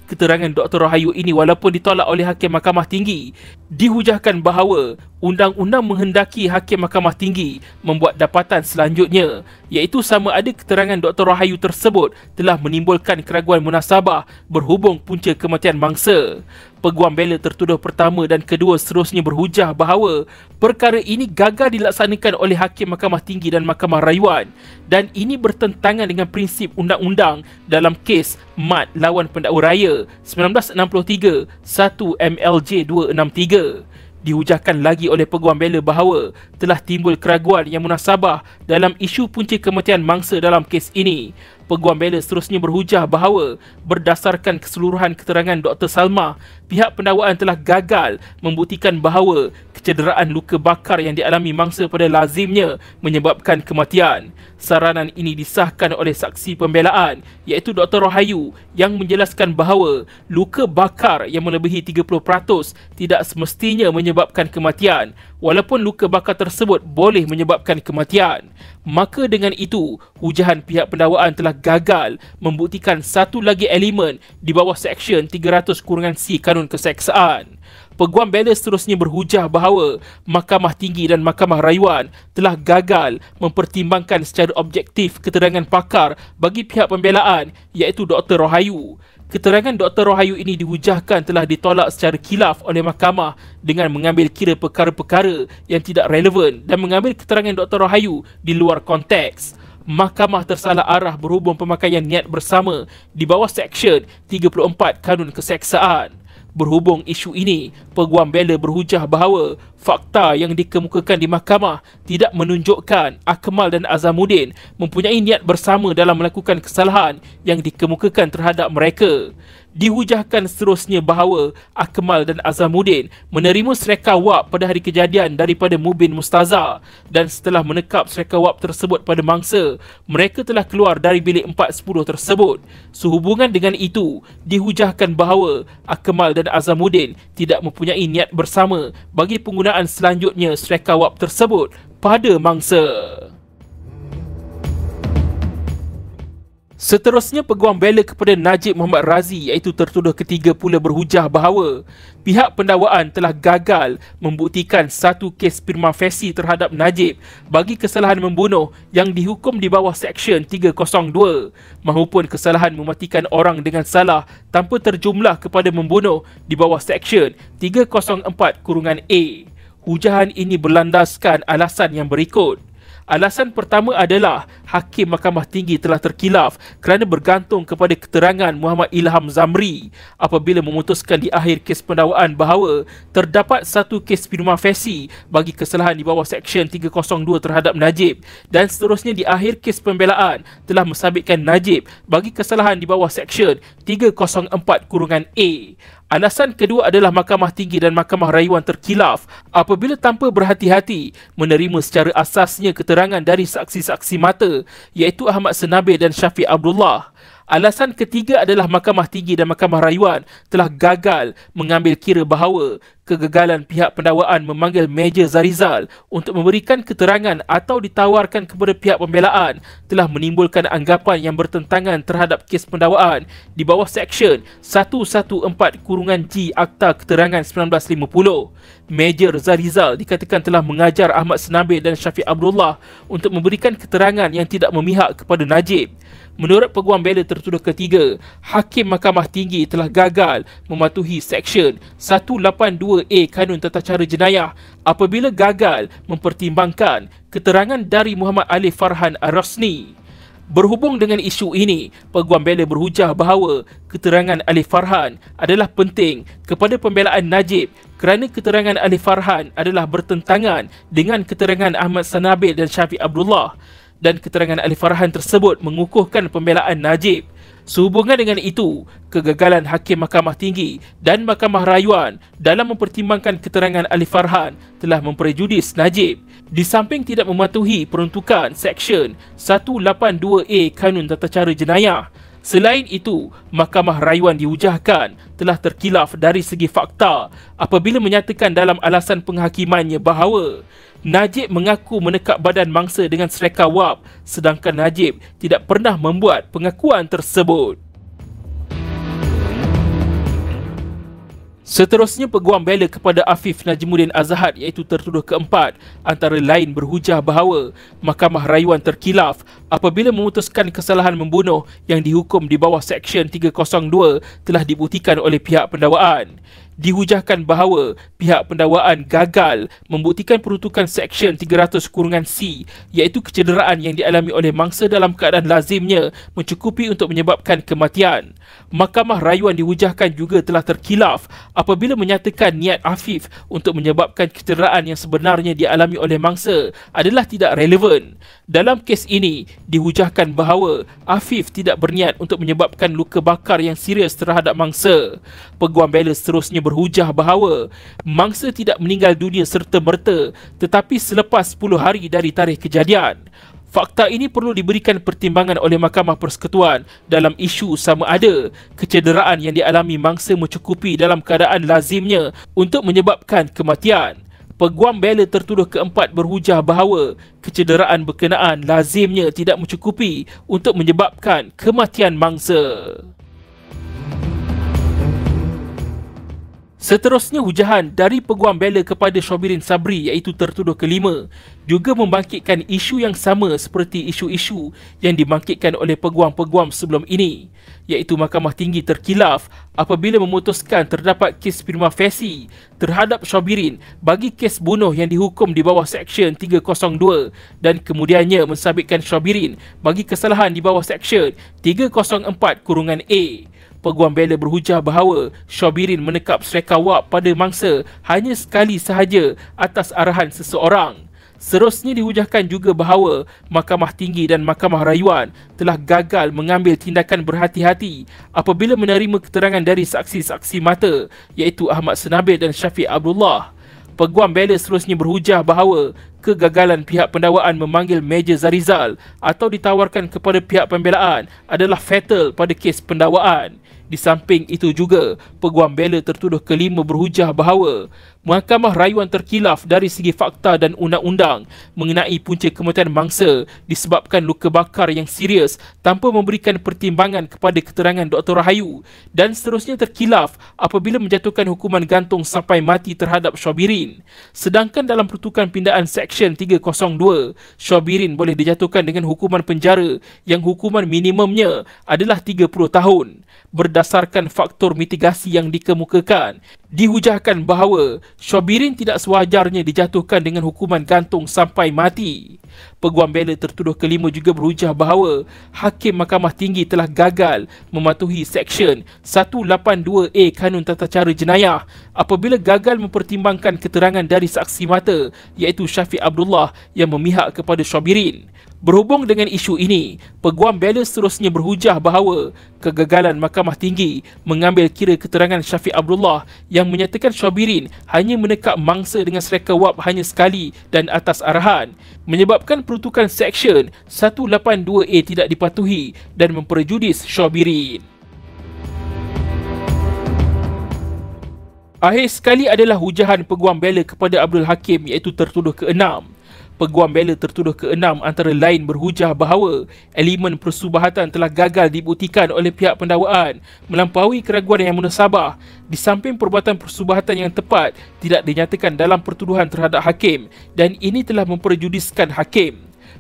Keterangan Dr. Rohayu ini walaupun ditolak oleh Hakim Mahkamah Tinggi, dihujahkan bahawa undang-undang menghendaki Hakim Mahkamah Tinggi membuat dapatan selanjutnya, iaitu sama ada keterangan Dr. Rohayu tersebut telah menimbulkan keraguan munasabah berhubung punca kematian mangsa. Peguam bela tertuduh pertama dan kedua seterusnya berhujah bahawa perkara ini gagal dilaksanakan oleh Hakim Mahkamah Tinggi dan Mahkamah Rayuan dan ini bertentangan dengan prinsip undang-undang dalam kes MAT lawan Pendakwa Raya 1963 1 MLJ 263. Dihujahkan lagi oleh peguam bela bahawa telah timbul keraguan yang munasabah dalam isu punca kematian mangsa dalam kes ini. Peguam bela seterusnya berhujah bahawa berdasarkan keseluruhan keterangan Dr. Salma, pihak pendakwaan telah gagal membuktikan bahawa kecederaan luka bakar yang dialami mangsa pada lazimnya menyebabkan kematian. Saranan ini disahkan oleh saksi pembelaan iaitu Dr. Rohayu yang menjelaskan bahawa luka bakar yang melebihi 30% tidak semestinya menyebabkan kematian walaupun luka bakar tersebut boleh menyebabkan kematian. Maka dengan itu, hujahan pihak pendakwaan telah gagal membuktikan satu lagi elemen di bawah Seksyen 300-C Kanun Keseksaan. Peguam bela seterusnya berhujah bahawa Mahkamah Tinggi dan Mahkamah Rayuan telah gagal mempertimbangkan secara objektif keterangan pakar bagi pihak pembelaan iaitu Dr. Rohayu. Keterangan Dr. Rohayu ini dihujahkan telah ditolak secara khilaf oleh mahkamah dengan mengambil kira perkara-perkara yang tidak relevan dan mengambil keterangan Dr. Rohayu di luar konteks. Mahkamah tersalah arah berhubung pemakaian niat bersama di bawah Seksyen 34 Kanun Keseksaan. Berhubung isu ini, peguam bela berhujah bahawa fakta yang dikemukakan di mahkamah tidak menunjukkan Akmal dan Azamuddin mempunyai niat bersama dalam melakukan kesalahan yang dikemukakan terhadap mereka. Dihujahkan seterusnya bahawa Akmal dan Azamuddin menerima sereka wap pada hari kejadian daripada Mubin Mustaza dan setelah menekap sereka wap tersebut pada mangsa, mereka telah keluar dari bilik 410 tersebut. Sehubungan dengan itu, dihujahkan bahawa Akmal dan Azamuddin tidak mempunyai niat bersama bagi penggunaan selanjutnya sereka wap tersebut pada mangsa. Seterusnya, peguam bela kepada Najib Muhammad Razi iaitu tertuduh ketiga pula berhujah bahawa pihak pendakwaan telah gagal membuktikan satu kes prima facie terhadap Najib bagi kesalahan membunuh yang dihukum di bawah Seksyen 302 maupun kesalahan mematikan orang dengan salah tanpa terjumlah kepada membunuh di bawah Seksyen 304-A. Hujahan ini berlandaskan alasan yang berikut. Alasan pertama adalah Hakim Mahkamah Tinggi telah terkilaf kerana bergantung kepada keterangan Muhammad Ilham Zamri apabila memutuskan di akhir kes pendakwaan bahawa terdapat satu kes prima facie bagi kesalahan di bawah Seksyen 302 terhadap Najib dan seterusnya di akhir kes pembelaan telah mensabitkan Najib bagi kesalahan di bawah Seksyen 304-A. Alasan kedua adalah Mahkamah Tinggi dan Mahkamah Rayuan terkilaf apabila tanpa berhati-hati menerima secara asasnya keterangan dari saksi-saksi mata iaitu Ahmad Senabil dan Syafiq Abdullah. Alasan ketiga adalah Mahkamah Tinggi dan Mahkamah Rayuan telah gagal mengambil kira bahawa kegagalan pihak pendakwaan memanggil Meja Zarizal untuk memberikan keterangan atau ditawarkan kepada pihak pembelaan telah menimbulkan anggapan yang bertentangan terhadap kes pendakwaan di bawah Seksyen 114-G Akta Keterangan 1950. Meja Zarizal dikatakan telah mengajar Ahmad Senabil dan Syafiq Abdullah untuk memberikan keterangan yang tidak memihak kepada Najib. Menurut peguam bela tertuduh ketiga, Hakim Mahkamah Tinggi telah gagal mematuhi Seksyen 182A Kanun Tata Cara Jenayah apabila gagal mempertimbangkan keterangan dari Muhammad Ali Farhan Ar-Rasni. Berhubung dengan isu ini, peguam bela berhujah bahawa keterangan Ali Farhan adalah penting kepada pembelaan Najib kerana keterangan Ali Farhan adalah bertentangan dengan keterangan Ahmad Sanabil dan Syafiq Abdullah, dan keterangan Ali Farhan tersebut mengukuhkan pembelaan Najib. Sehubungan dengan itu, kegagalan Hakim Mahkamah Tinggi dan Mahkamah Rayuan dalam mempertimbangkan keterangan Ali Farhan telah memperjudis Najib, di samping tidak mematuhi peruntukan Seksyen 182A Kanun Tata Cara Jenayah. Selain itu, Mahkamah Rayuan dihujahkan telah terkilaf dari segi fakta apabila menyatakan dalam alasan penghakimannya bahawa Najib mengaku menekap badan mangsa dengan sereka wap, sedangkan Najib tidak pernah membuat pengakuan tersebut. Seterusnya, peguam bela kepada Afif Najmuddin Azhad iaitu tertuduh keempat antara lain berhujah bahawa Mahkamah Rayuan terkilaf apabila memutuskan kesalahan membunuh yang dihukum di bawah Seksyen 302 telah dibuktikan oleh pihak pendakwaan. Dihujahkan bahawa pihak pendakwaan gagal membuktikan peruntukan Seksyen 300-C iaitu kecederaan yang dialami oleh mangsa dalam keadaan lazimnya mencukupi untuk menyebabkan kematian. Mahkamah Rayuan dihujahkan juga telah terkilaf apabila menyatakan niat Afif untuk menyebabkan kecederaan yang sebenarnya dialami oleh mangsa adalah tidak relevan. Dalam kes ini, dihujahkan bahawa Afif tidak berniat untuk menyebabkan luka bakar yang serius terhadap mangsa. Peguam bela seterusnya berhujah bahawa mangsa tidak meninggal dunia serta-merta tetapi selepas 10 hari dari tarikh kejadian. Fakta ini perlu diberikan pertimbangan oleh Mahkamah Persekutuan dalam isu sama ada kecederaan yang dialami mangsa mencukupi dalam keadaan lazimnya untuk menyebabkan kematian. Peguam bela tertuduh keempat berhujah bahawa kecederaan berkenaan lazimnya tidak mencukupi untuk menyebabkan kematian mangsa. Seterusnya, hujahan dari peguam bela kepada Syobirin Sabri iaitu tertuduh kelima juga membangkitkan isu yang sama seperti isu-isu yang dibangkitkan oleh peguam-peguam sebelum ini, iaitu Mahkamah Tinggi terkilaf apabila memutuskan terdapat kes prima facie terhadap Syobirin bagi kes bunuh yang dihukum di bawah Seksyen 302 dan kemudiannya mensabitkan Syobirin bagi kesalahan di bawah Seksyen 304-A. Peguam bela berhujah bahawa Syobirin menekap sereka wap pada mangsa hanya sekali sahaja atas arahan seseorang. Seterusnya, dihujahkan juga bahawa Mahkamah Tinggi dan Mahkamah Rayuan telah gagal mengambil tindakan berhati-hati apabila menerima keterangan dari saksi-saksi mata iaitu Ahmad Sanabil dan Syafiq Abdullah. Peguam bela seterusnya berhujah bahawa kegagalan pihak pendakwaan memanggil Meja Zarizal atau ditawarkan kepada pihak pembelaan adalah fatal pada kes pendakwaan. Di samping itu juga, peguam bela tertuduh kelima berhujah bahawa Mahkamah Rayuan terkilaf dari segi fakta dan undang-undang mengenai punca kematian mangsa disebabkan luka bakar yang serius tanpa memberikan pertimbangan kepada keterangan Dr. Rahayu, dan seterusnya terkilaf apabila menjatuhkan hukuman gantung sampai mati terhadap Syobirin. Sedangkan dalam peruntukan pindaan Seksyen 302, Syobirin boleh dijatuhkan dengan hukuman penjara yang hukuman minimumnya adalah 30 tahun. Berdasarkan faktor mitigasi yang dikemukakan, dihujahkan bahawa Syobirin tidak sewajarnya dijatuhkan dengan hukuman gantung sampai mati. Peguam bela tertuduh kelima juga berhujah bahawa Hakim Mahkamah Tinggi telah gagal mematuhi Seksyen 182A Kanun Tata Cara Jenayah apabila gagal mempertimbangkan keterangan dari saksi mata iaitu Syafiq Abdullah yang memihak kepada Syobirin. Berhubung dengan isu ini, peguam bela seterusnya berhujah bahawa kegagalan Mahkamah Tinggi mengambil kira keterangan Syafiq Abdullah yang menyatakan Syobirin hanya menekap mangsa dengan sereka wap hanya sekali dan atas arahan, menyebabkan peruntukan Seksyen 182A tidak dipatuhi dan memperjudis Syobirin. Akhir sekali adalah hujahan peguam bela kepada Abdul Hakim iaitu tertuduh ke-6. Peguam bela tertuduh ke-6 antara lain berhujah bahawa elemen persubahatan telah gagal dibuktikan oleh pihak pendakwaan melampaui keraguan yang munasabah, di samping perbuatan persubahatan yang tepat tidak dinyatakan dalam pertuduhan terhadap hakim, dan ini telah memperjudiskan hakim.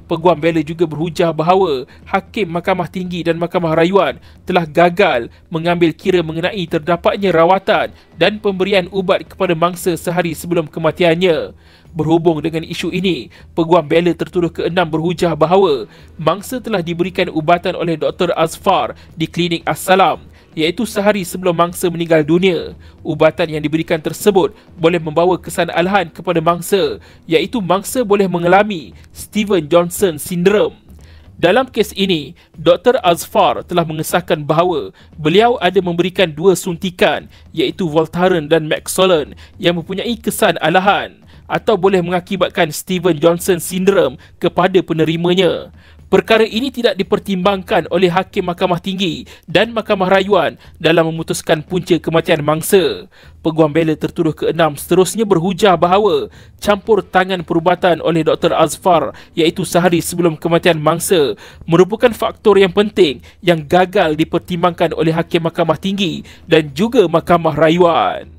Peguam bela juga berhujah bahawa Hakim Mahkamah Tinggi dan Mahkamah Rayuan telah gagal mengambil kira mengenai terdapatnya rawatan dan pemberian ubat kepada mangsa sehari sebelum kematiannya. Berhubung dengan isu ini, Peguam bela tertuduh ke-6 berhujah bahawa mangsa telah diberikan ubatan oleh Dr. Azfar di Klinik As-Salam, iaitu sehari sebelum mangsa meninggal dunia. Ubatan yang diberikan tersebut boleh membawa kesalahan kepada mangsa, iaitu mangsa boleh mengalami Steven Johnson Syndrome. Dalam kes ini, Dr. Azfar telah mengesahkan bahawa beliau ada memberikan 2 suntikan, iaitu Voltaren dan Maxolon, yang mempunyai kesan alahan atau boleh mengakibatkan Steven Johnson Syndrome kepada penerimanya. Perkara ini tidak dipertimbangkan oleh Hakim Mahkamah Tinggi dan Mahkamah Rayuan dalam memutuskan punca kematian mangsa. Peguam bela tertuduh ke-6 seterusnya berhujah bahawa campur tangan perubatan oleh Dr. Azfar, iaitu sehari sebelum kematian mangsa, merupakan faktor yang penting yang gagal dipertimbangkan oleh Hakim Mahkamah Tinggi dan juga Mahkamah Rayuan.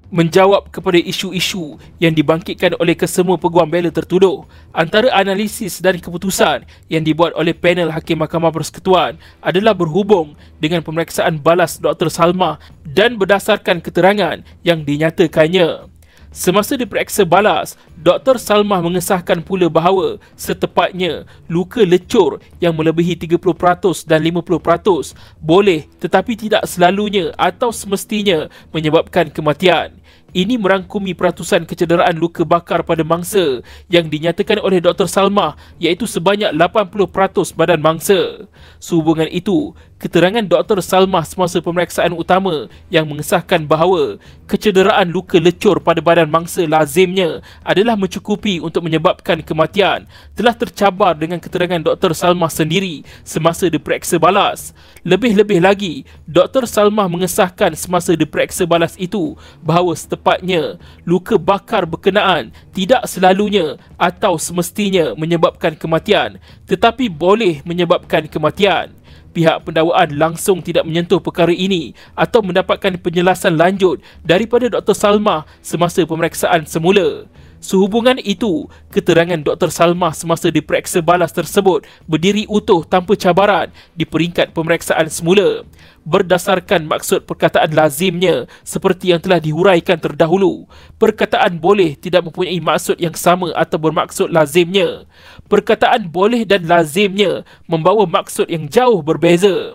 Menjawab kepada isu-isu yang dibangkitkan oleh kesemua peguam bela tertuduh, antara analisis dan keputusan yang dibuat oleh panel Hakim Mahkamah Persekutuan adalah berhubung dengan pemeriksaan balas Dr. Salmah dan berdasarkan keterangan yang dinyatakannya. Semasa diperiksa balas, Dr. Salmah mengesahkan pula bahawa setepatnya luka lecur yang melebihi 30% dan 50% boleh tetapi tidak selalunya atau semestinya menyebabkan kematian. Ini merangkumi peratusan kecederaan luka bakar pada mangsa yang dinyatakan oleh Dr. Salmah, iaitu sebanyak 80% badan mangsa. Sehubungan itu, keterangan Dr. Salmah semasa pemeriksaan utama yang mengesahkan bahawa kecederaan luka lecur pada badan mangsa lazimnya adalah mencukupi untuk menyebabkan kematian telah tercabar dengan keterangan Dr. Salmah sendiri semasa diperiksa balas. Lebih-lebih lagi, Dr. Salmah mengesahkan semasa diperiksa balas itu bahawa setepatnya luka bakar berkenaan tidak selalunya atau semestinya menyebabkan kematian, tetapi boleh menyebabkan kematian. Pihak pendakwaan langsung tidak menyentuh perkara ini atau mendapatkan penjelasan lanjut daripada Dr. Salmah semasa pemeriksaan semula. Sehubungan itu, keterangan Dr. Salmah semasa diperiksa balas tersebut berdiri utuh tanpa cabaran di peringkat pemeriksaan semula. Berdasarkan maksud perkataan lazimnya seperti yang telah dihuraikan terdahulu, perkataan boleh tidak mempunyai maksud yang sama atau bermaksud lazimnya. Perkataan boleh dan lazimnya membawa maksud yang jauh berbeza.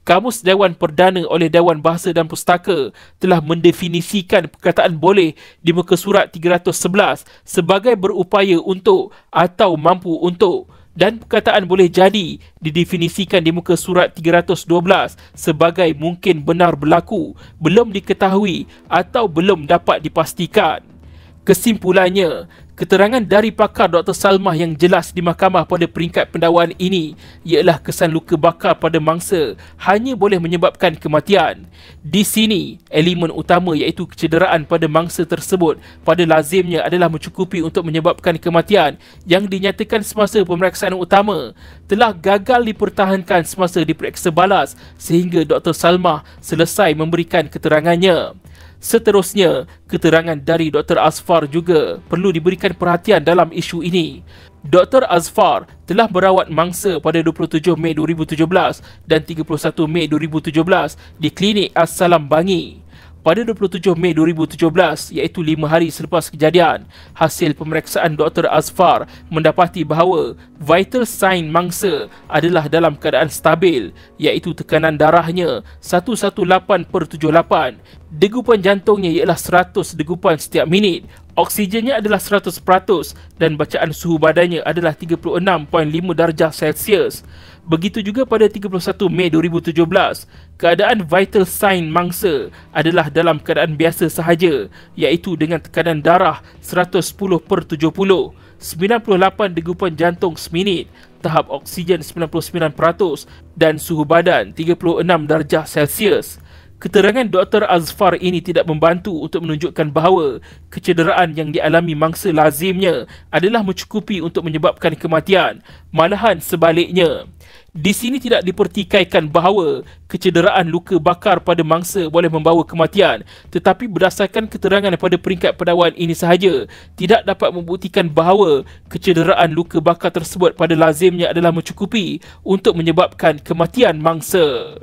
Kamus Dewan Perdana oleh Dewan Bahasa dan Pustaka telah mendefinisikan perkataan boleh di muka surat 311 sebagai berupaya untuk atau mampu untuk, dan perkataan boleh jadi didefinisikan di muka surat 312 sebagai mungkin benar berlaku, belum diketahui atau belum dapat dipastikan. Kesimpulannya, keterangan dari pakar Dr. Salmah yang jelas di mahkamah pada peringkat pendakwaan ini ialah kesan luka bakar pada mangsa hanya boleh menyebabkan kematian. Di sini, elemen utama iaitu kecederaan pada mangsa tersebut pada lazimnya adalah mencukupi untuk menyebabkan kematian yang dinyatakan semasa pemeriksaan utama telah gagal dipertahankan semasa diperiksa balas sehingga Dr. Salmah selesai memberikan keterangannya. Seterusnya, keterangan dari Dr. Azfar juga perlu diberikan perhatian dalam isu ini. Dr. Azfar telah merawat mangsa pada 27 Mei 2017 dan 31 Mei 2017 di Klinik As-Salam Bangi. Pada 27 Mei 2017, iaitu 5 hari selepas kejadian, hasil pemeriksaan Dr. Azfar mendapati bahawa vital sign mangsa adalah dalam keadaan stabil, iaitu tekanan darahnya 118/78, degupan jantungnya ialah 100 degupan setiap minit, oksigennya adalah 100% dan bacaan suhu badannya adalah 36.5 darjah Celsius. Begitu juga pada 31 Mei 2017, keadaan vital sign mangsa adalah dalam keadaan biasa sahaja, iaitu dengan tekanan darah 110/70, 98 degupan jantung seminit, tahap oksigen 99% dan suhu badan 36 darjah Celsius. Keterangan Dr. Azfar ini tidak membantu untuk menunjukkan bahawa kecederaan yang dialami mangsa lazimnya adalah mencukupi untuk menyebabkan kematian, malahan sebaliknya. Di sini tidak dipertikaikan bahawa kecederaan luka bakar pada mangsa boleh membawa kematian, tetapi berdasarkan keterangan pada peringkat pendakwaan ini sahaja, tidak dapat membuktikan bahawa kecederaan luka bakar tersebut pada lazimnya adalah mencukupi untuk menyebabkan kematian mangsa.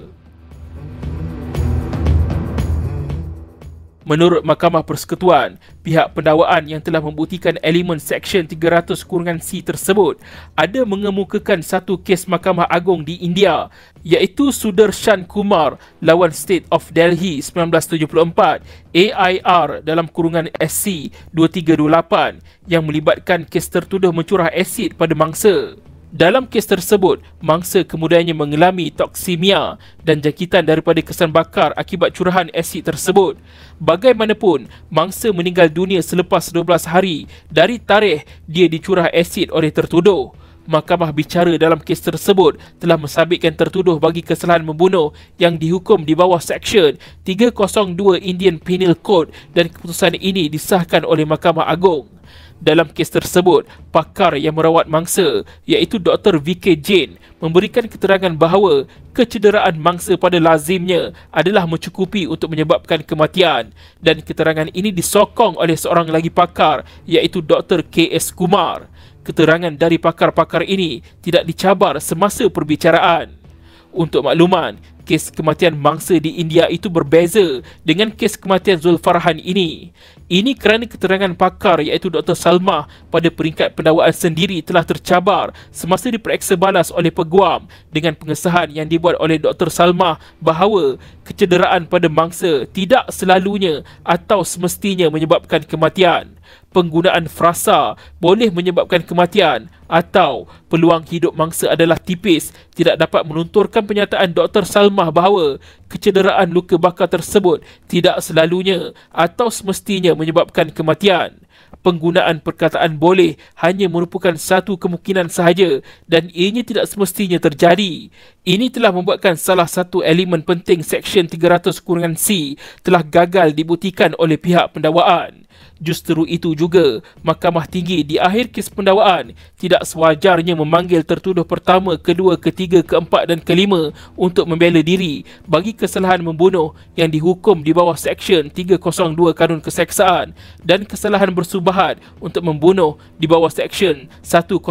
Menurut Mahkamah Persekutuan, pihak pendakwaan yang telah membuktikan elemen Seksyen 300-C tersebut ada mengemukakan satu kes Mahkamah Agong di India, iaitu Sudarshan Kumar lawan State of Delhi 1974 AIR dalam kurungan SC 2328 yang melibatkan kes tertuduh mencurah asid pada mangsa. Dalam kes tersebut, mangsa kemudiannya mengalami toksemia dan jangkitan daripada kesan bakar akibat curahan asid tersebut. Bagaimanapun, mangsa meninggal dunia selepas 12 hari dari tarikh dia dicurah asid oleh tertuduh. Mahkamah bicara dalam kes tersebut telah mensabitkan tertuduh bagi kesalahan membunuh yang dihukum di bawah Seksyen 302 Indian Penal Code dan keputusan ini disahkan oleh Mahkamah Agong. Dalam kes tersebut, pakar yang merawat mangsa iaitu Dr. V.K. Jain memberikan keterangan bahawa kecederaan mangsa pada lazimnya adalah mencukupi untuk menyebabkan kematian, dan keterangan ini disokong oleh seorang lagi pakar iaitu Dr. K.S. Kumar. Keterangan dari pakar-pakar ini tidak dicabar semasa perbicaraan. Untuk makluman, kes kematian mangsa di India itu berbeza dengan kes kematian Zulfarhan ini. Ini kerana keterangan pakar iaitu Dr. Salmah pada peringkat pendakwaan sendiri telah tercabar semasa diperiksa balas oleh peguam dengan pengesahan yang dibuat oleh Dr. Salmah bahawa kecederaan pada mangsa tidak selalunya atau semestinya menyebabkan kematian. Penggunaan frasa boleh menyebabkan kematian atau peluang hidup mangsa adalah tipis tidak dapat melunturkan penyataan Dr. Salmah bahawa kecederaan luka bakar tersebut tidak selalunya atau semestinya menyebabkan kematian. Penggunaan perkataan boleh hanya merupakan satu kemungkinan sahaja dan ianya tidak semestinya terjadi. Ini telah membuatkan salah satu elemen penting Seksyen 300-C telah gagal dibuktikan oleh pihak pendakwaan. Justeru itu juga, Mahkamah Tinggi di akhir kes pendakwaan tidak sewajarnya memanggil tertuduh pertama, kedua, ketiga, keempat dan kelima untuk membela diri bagi kesalahan membunuh yang dihukum di bawah Seksyen 302 Kanun Keseksaan dan kesalahan bersubahat untuk membunuh di bawah Seksyen 109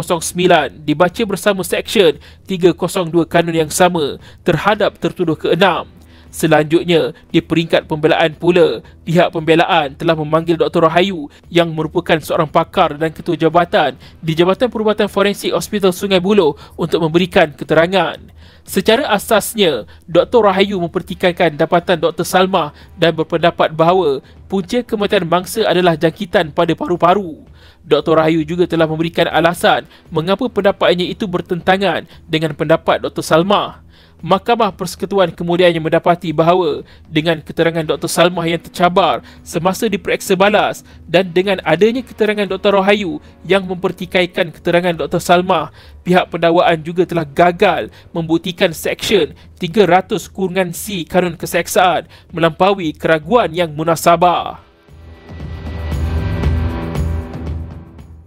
dibaca bersama Seksyen 302 Kanun yang sama terhadap tertuduh ke-6. Selanjutnya, di peringkat pembelaan pula, pihak pembelaan telah memanggil Dr. Rahayu yang merupakan seorang pakar dan ketua jabatan di Jabatan Perubatan Forensik Hospital Sungai Buloh untuk memberikan keterangan. Secara asasnya, Dr. Rahayu mempertikaikan dapatan Dr. Salmah dan berpendapat bahawa punca kematian mangsa adalah jangkitan pada paru-paru. Dr. Rahayu juga telah memberikan alasan mengapa pendapatnya itu bertentangan dengan pendapat Dr. Salmah. Mahkamah Persekutuan kemudiannya mendapati bahawa dengan keterangan Dr. Salmah yang tercabar semasa diperiksa balas dan dengan adanya keterangan Dr. Rahayu yang mempertikaikan keterangan Dr. Salmah, pihak pendakwaan juga telah gagal membuktikan Seksyen 300-C Kanun Keseksaan melampaui keraguan yang munasabah.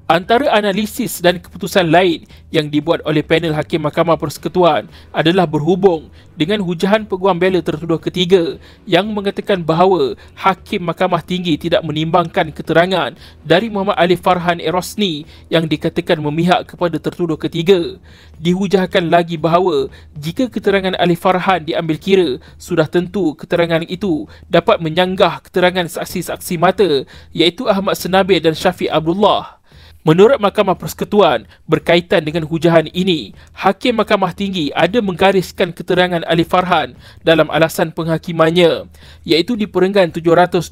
Antara analisis dan keputusan lain yang dibuat oleh panel Hakim Mahkamah Persekutuan adalah berhubung dengan hujahan peguam bela tertuduh ketiga yang mengatakan bahawa Hakim Mahkamah Tinggi tidak menimbangkan keterangan dari Muhammad Ali Farhan Erosni yang dikatakan memihak kepada tertuduh ketiga. Dihujahkan lagi bahawa jika keterangan Ali Farhan diambil kira, sudah tentu keterangan itu dapat menyanggah keterangan saksi-saksi mata iaitu Ahmad Senabil dan Syafiq Abdullah. Menurut Mahkamah Persekutuan, berkaitan dengan hujahan ini, Hakim Mahkamah Tinggi ada menggariskan keterangan Ali Farhan dalam alasan penghakimannya, iaitu di perenggan 725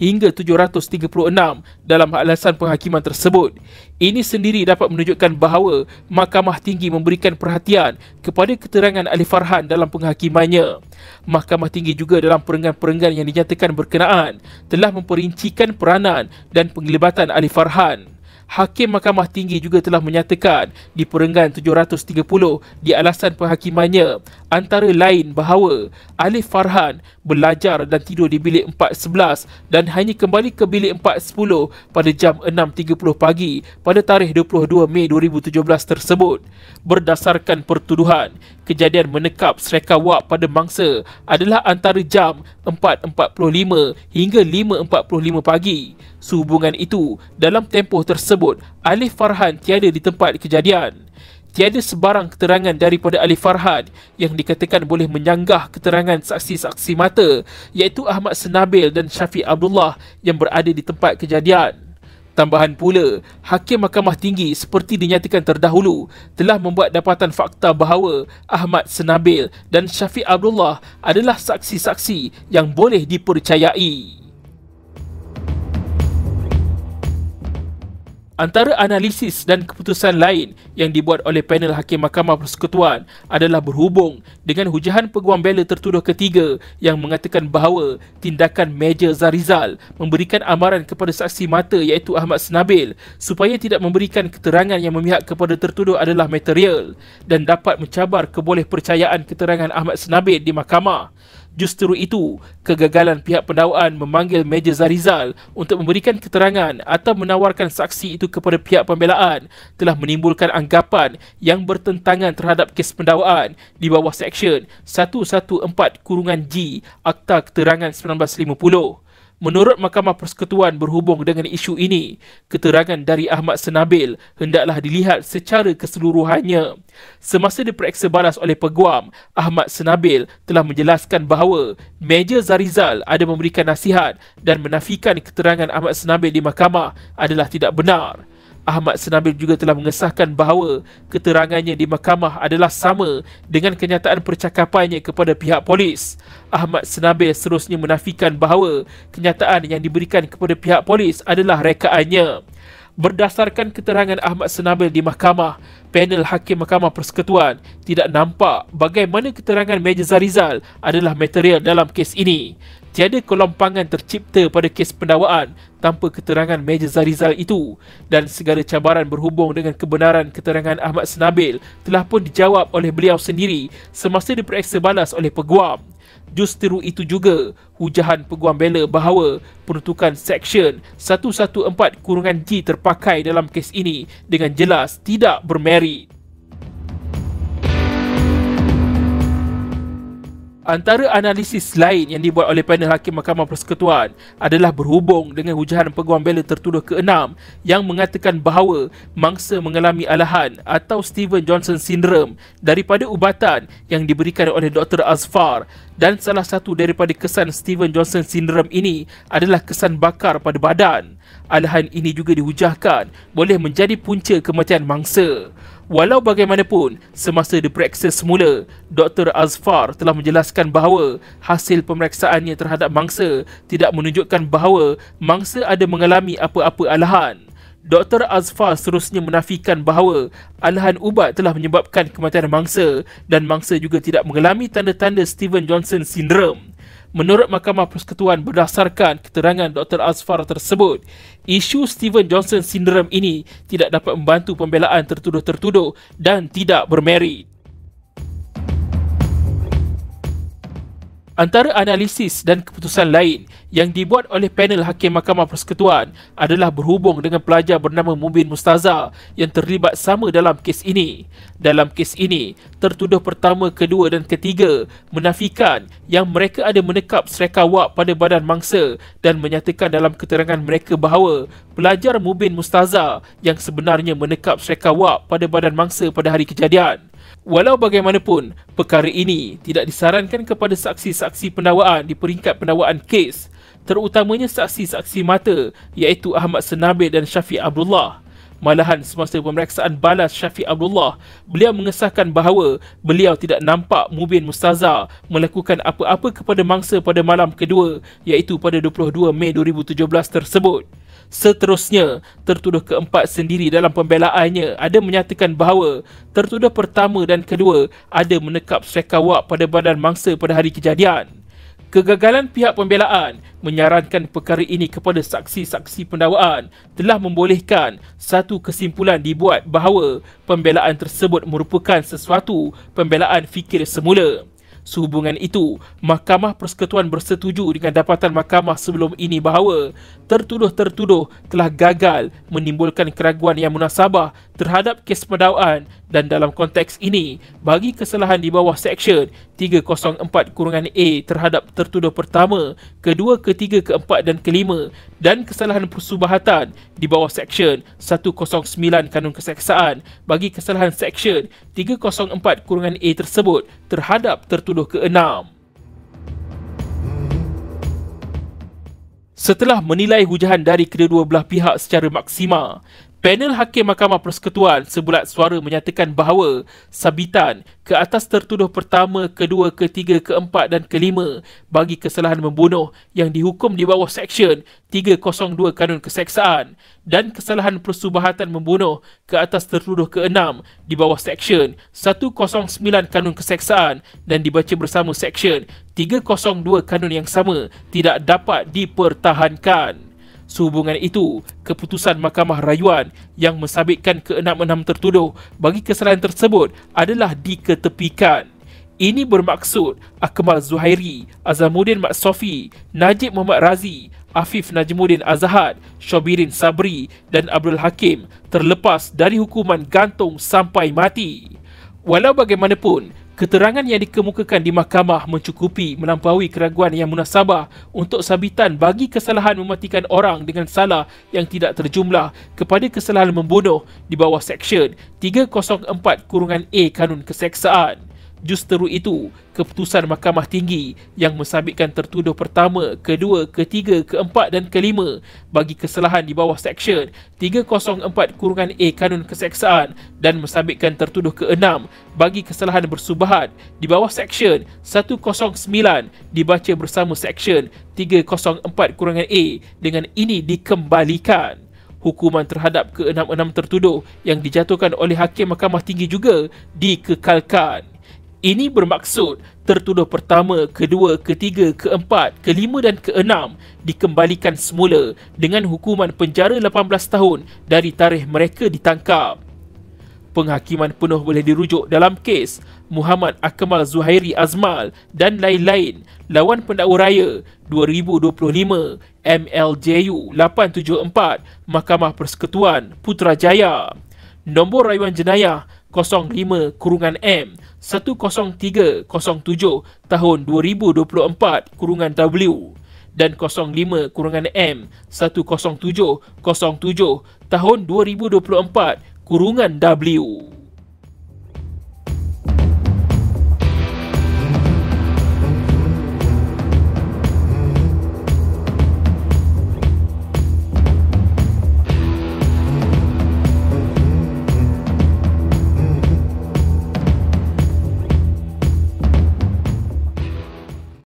hingga 736 dalam alasan penghakiman tersebut. Ini sendiri dapat menunjukkan bahawa Mahkamah Tinggi memberikan perhatian kepada keterangan Ali Farhan dalam penghakimannya. Mahkamah Tinggi juga dalam perenggan-perenggan yang dinyatakan berkenaan telah memperincikan peranan dan penglibatan Ali Farhan. Hakim Mahkamah Tinggi juga telah menyatakan di perenggan 730 di alasan penghakimannya antara lain bahawa Alif Farhan belajar dan tidur di bilik 411 dan hanya kembali ke bilik 410 pada jam 6.30 pagi pada tarikh 22 Mei 2017 tersebut. Berdasarkan pertuduhan, kejadian menekap sereka wak pada mangsa adalah antara jam 4.45 hingga 5.45 pagi. Sehubungan itu, dalam tempoh tersebut, Alif Farhan tiada di tempat kejadian. Tiada sebarang keterangan daripada Alif Farhan yang dikatakan boleh menyanggah keterangan saksi-saksi mata, iaitu Ahmad Senabil dan Syafiq Abdullah yang berada di tempat kejadian. Tambahan pula, Hakim Mahkamah Tinggi seperti dinyatakan terdahulu telah membuat dapatan fakta bahawa Ahmad Senabil dan Syafiq Abdullah adalah saksi-saksi yang boleh dipercayai. Antara analisis dan keputusan lain yang dibuat oleh panel Hakim Mahkamah Persekutuan adalah berhubung dengan hujahan peguam bela tertuduh ketiga yang mengatakan bahawa tindakan Meja Zarizal memberikan amaran kepada saksi mata iaitu Ahmad Senabil supaya tidak memberikan keterangan yang memihak kepada tertuduh adalah material dan dapat mencabar kebolehpercayaan keterangan Ahmad Senabil di mahkamah. Justru itu, kegagalan pihak pendakwaan memanggil Meja Zarizal untuk memberikan keterangan atau menawarkan saksi itu kepada pihak pembelaan telah menimbulkan anggapan yang bertentangan terhadap kes pendakwaan di bawah Seksyen 114-G Akta Keterangan 1950. Menurut Mahkamah Persekutuan berhubung dengan isu ini, keterangan dari Ahmad Senabil hendaklah dilihat secara keseluruhannya. Semasa diperiksa balas oleh peguam, Ahmad Senabil telah menjelaskan bahawa Meja Zarizal ada memberikan nasihat dan menafikan keterangan Ahmad Senabil di mahkamah adalah tidak benar. Ahmad Senabil juga telah mengesahkan bahawa keterangannya di mahkamah adalah sama dengan kenyataan percakapannya kepada pihak polis. Ahmad Senabil seterusnya menafikan bahawa kenyataan yang diberikan kepada pihak polis adalah rekaannya. Berdasarkan keterangan Ahmad Senabil di mahkamah, panel Hakim Mahkamah Persekutuan tidak nampak bagaimana keterangan Meja Zarizal adalah material dalam kes ini. Tiada kelompangan tercipta pada kes pendakwaan tanpa keterangan Meja Zarizal itu dan segala cabaran berhubung dengan kebenaran keterangan Ahmad Senabil telah pun dijawab oleh beliau sendiri semasa diperiksa balas oleh peguam. Justru itu juga, hujahan peguam bela bahawa peruntukan Seksyen 114-G terpakai dalam kes ini dengan jelas tidak bermerit. Antara analisis lain yang dibuat oleh panel Hakim Mahkamah Persekutuan adalah berhubung dengan hujahan peguam bela tertuduh ke-6 yang mengatakan bahawa mangsa mengalami alahan atau Steven Johnson Syndrome daripada ubatan yang diberikan oleh Dr. Azfar, dan salah satu daripada kesan Steven Johnson Syndrome ini adalah kesan bakar pada badan. Alahan ini juga dihujahkan boleh menjadi punca kematian mangsa. Walau bagaimanapun, semasa diperiksa semula, Dr. Azfar telah menjelaskan bahawa hasil pemeriksaannya terhadap mangsa tidak menunjukkan bahawa mangsa ada mengalami apa-apa alahan. Dr. Azfar seterusnya menafikan bahawa alahan ubat telah menyebabkan kematian mangsa dan mangsa juga tidak mengalami tanda-tanda Steven Johnson Syndrome. Menurut Mahkamah Persekutuan, berdasarkan keterangan Dr. Azfar tersebut, isu Steven Johnson Syndrome ini tidak dapat membantu pembelaan tertuduh-tertuduh dan tidak bermerit. Antara analisis dan keputusan lain yang dibuat oleh panel Hakim Mahkamah Persekutuan adalah berhubung dengan pelajar bernama Mubin Mustaza yang terlibat sama dalam kes ini. Dalam kes ini, tertuduh pertama, kedua dan ketiga menafikan yang mereka ada menekap sereka wak pada badan mangsa dan menyatakan dalam keterangan mereka bahawa pelajar Mubin Mustaza yang sebenarnya menekap sereka wak pada badan mangsa pada hari kejadian. Walau bagaimanapun, perkara ini tidak disarankan kepada saksi-saksi pendakwaan di peringkat pendakwaan kes, terutamanya saksi-saksi mata iaitu Ahmad Senabil dan Syafiq Abdullah. Malahan semasa pemeriksaan balas Syafiq Abdullah, beliau mengesahkan bahawa beliau tidak nampak Mubin Mustaza melakukan apa-apa kepada mangsa pada malam kedua iaitu pada 22 Mei 2017 tersebut. Seterusnya, tertuduh keempat sendiri dalam pembelaannya ada menyatakan bahawa tertuduh pertama dan kedua ada menekap sereka wak pada badan mangsa pada hari kejadian. Kegagalan pihak pembelaan menyarankan perkara ini kepada saksi-saksi pendakwaan telah membolehkan satu kesimpulan dibuat bahawa pembelaan tersebut merupakan sesuatu pembelaan fikir semula. Sehubungan itu, Mahkamah Persekutuan bersetuju dengan dapatan mahkamah sebelum ini bahawa tertuduh-tertuduh telah gagal menimbulkan keraguan yang munasabah terhadap kes pendakwaan dan dalam konteks ini, bagi kesalahan di bawah Seksyen 304-A terhadap tertuduh pertama, kedua, ketiga, keempat dan kelima dan kesalahan persubahatan di bawah Seksyen 109 Kanun Keseksaan bagi kesalahan Seksyen 304-A tersebut terhadap tertuduh keenam. Setelah menilai hujahan dari kedua-dua belah pihak secara maksima, panel Hakim Mahkamah Persekutuan sebulat suara menyatakan bahawa sabitan ke atas tertuduh pertama, kedua, ketiga, keempat dan kelima bagi kesalahan membunuh yang dihukum di bawah Seksyen 302 Kanun Keseksaan dan kesalahan persubahatan membunuh ke atas tertuduh keenam di bawah Seksyen 109 Kanun Keseksaan dan dibaca bersama Seksyen 302 Kanun yang sama tidak dapat dipertahankan. Sehubungan itu, keputusan Mahkamah Rayuan yang mensabitkan ke-6 tertuduh bagi kesalahan tersebut adalah diketepikan. Ini bermaksud Akmal Zuhairi, Azamuddin Mat Sofi, Najib Muhammad Razi, Afif Najmuddin Azhad, Shobirin Sabri dan Abdul Hakim terlepas dari hukuman gantung sampai mati. Walau bagaimanapun, keterangan yang dikemukakan di mahkamah mencukupi melampaui keraguan yang munasabah untuk sabitan bagi kesalahan mematikan orang dengan salah yang tidak terjumlah kepada kesalahan membunuh di bawah Seksyen 304-A Kanun Keseksaan. Justeru itu, keputusan Mahkamah Tinggi yang mensabitkan tertuduh pertama, kedua, ketiga, keempat dan kelima bagi kesalahan di bawah Seksyen 304-A Kanun Keseksaan dan mensabitkan tertuduh keenam bagi kesalahan bersubahat di bawah Seksyen 109 dibaca bersama Seksyen 304-A dengan ini dikembalikan. Hukuman terhadap ke-6 tertuduh yang dijatuhkan oleh Hakim Mahkamah Tinggi juga dikekalkan. Ini bermaksud tertuduh pertama, kedua, ketiga, keempat, kelima dan keenam dikembalikan semula dengan hukuman penjara 18 tahun dari tarikh mereka ditangkap. Penghakiman penuh boleh dirujuk dalam kes Muhammad Akmal Zuhairi Azmal dan lain-lain lawan pendakwa raya 2025 MLJU 874 Mahkamah Persekutuan Putrajaya. Nombor rayuan jenayah 05-M 10307 tahun 2024-W dan 05-M 10707 tahun 2024-W.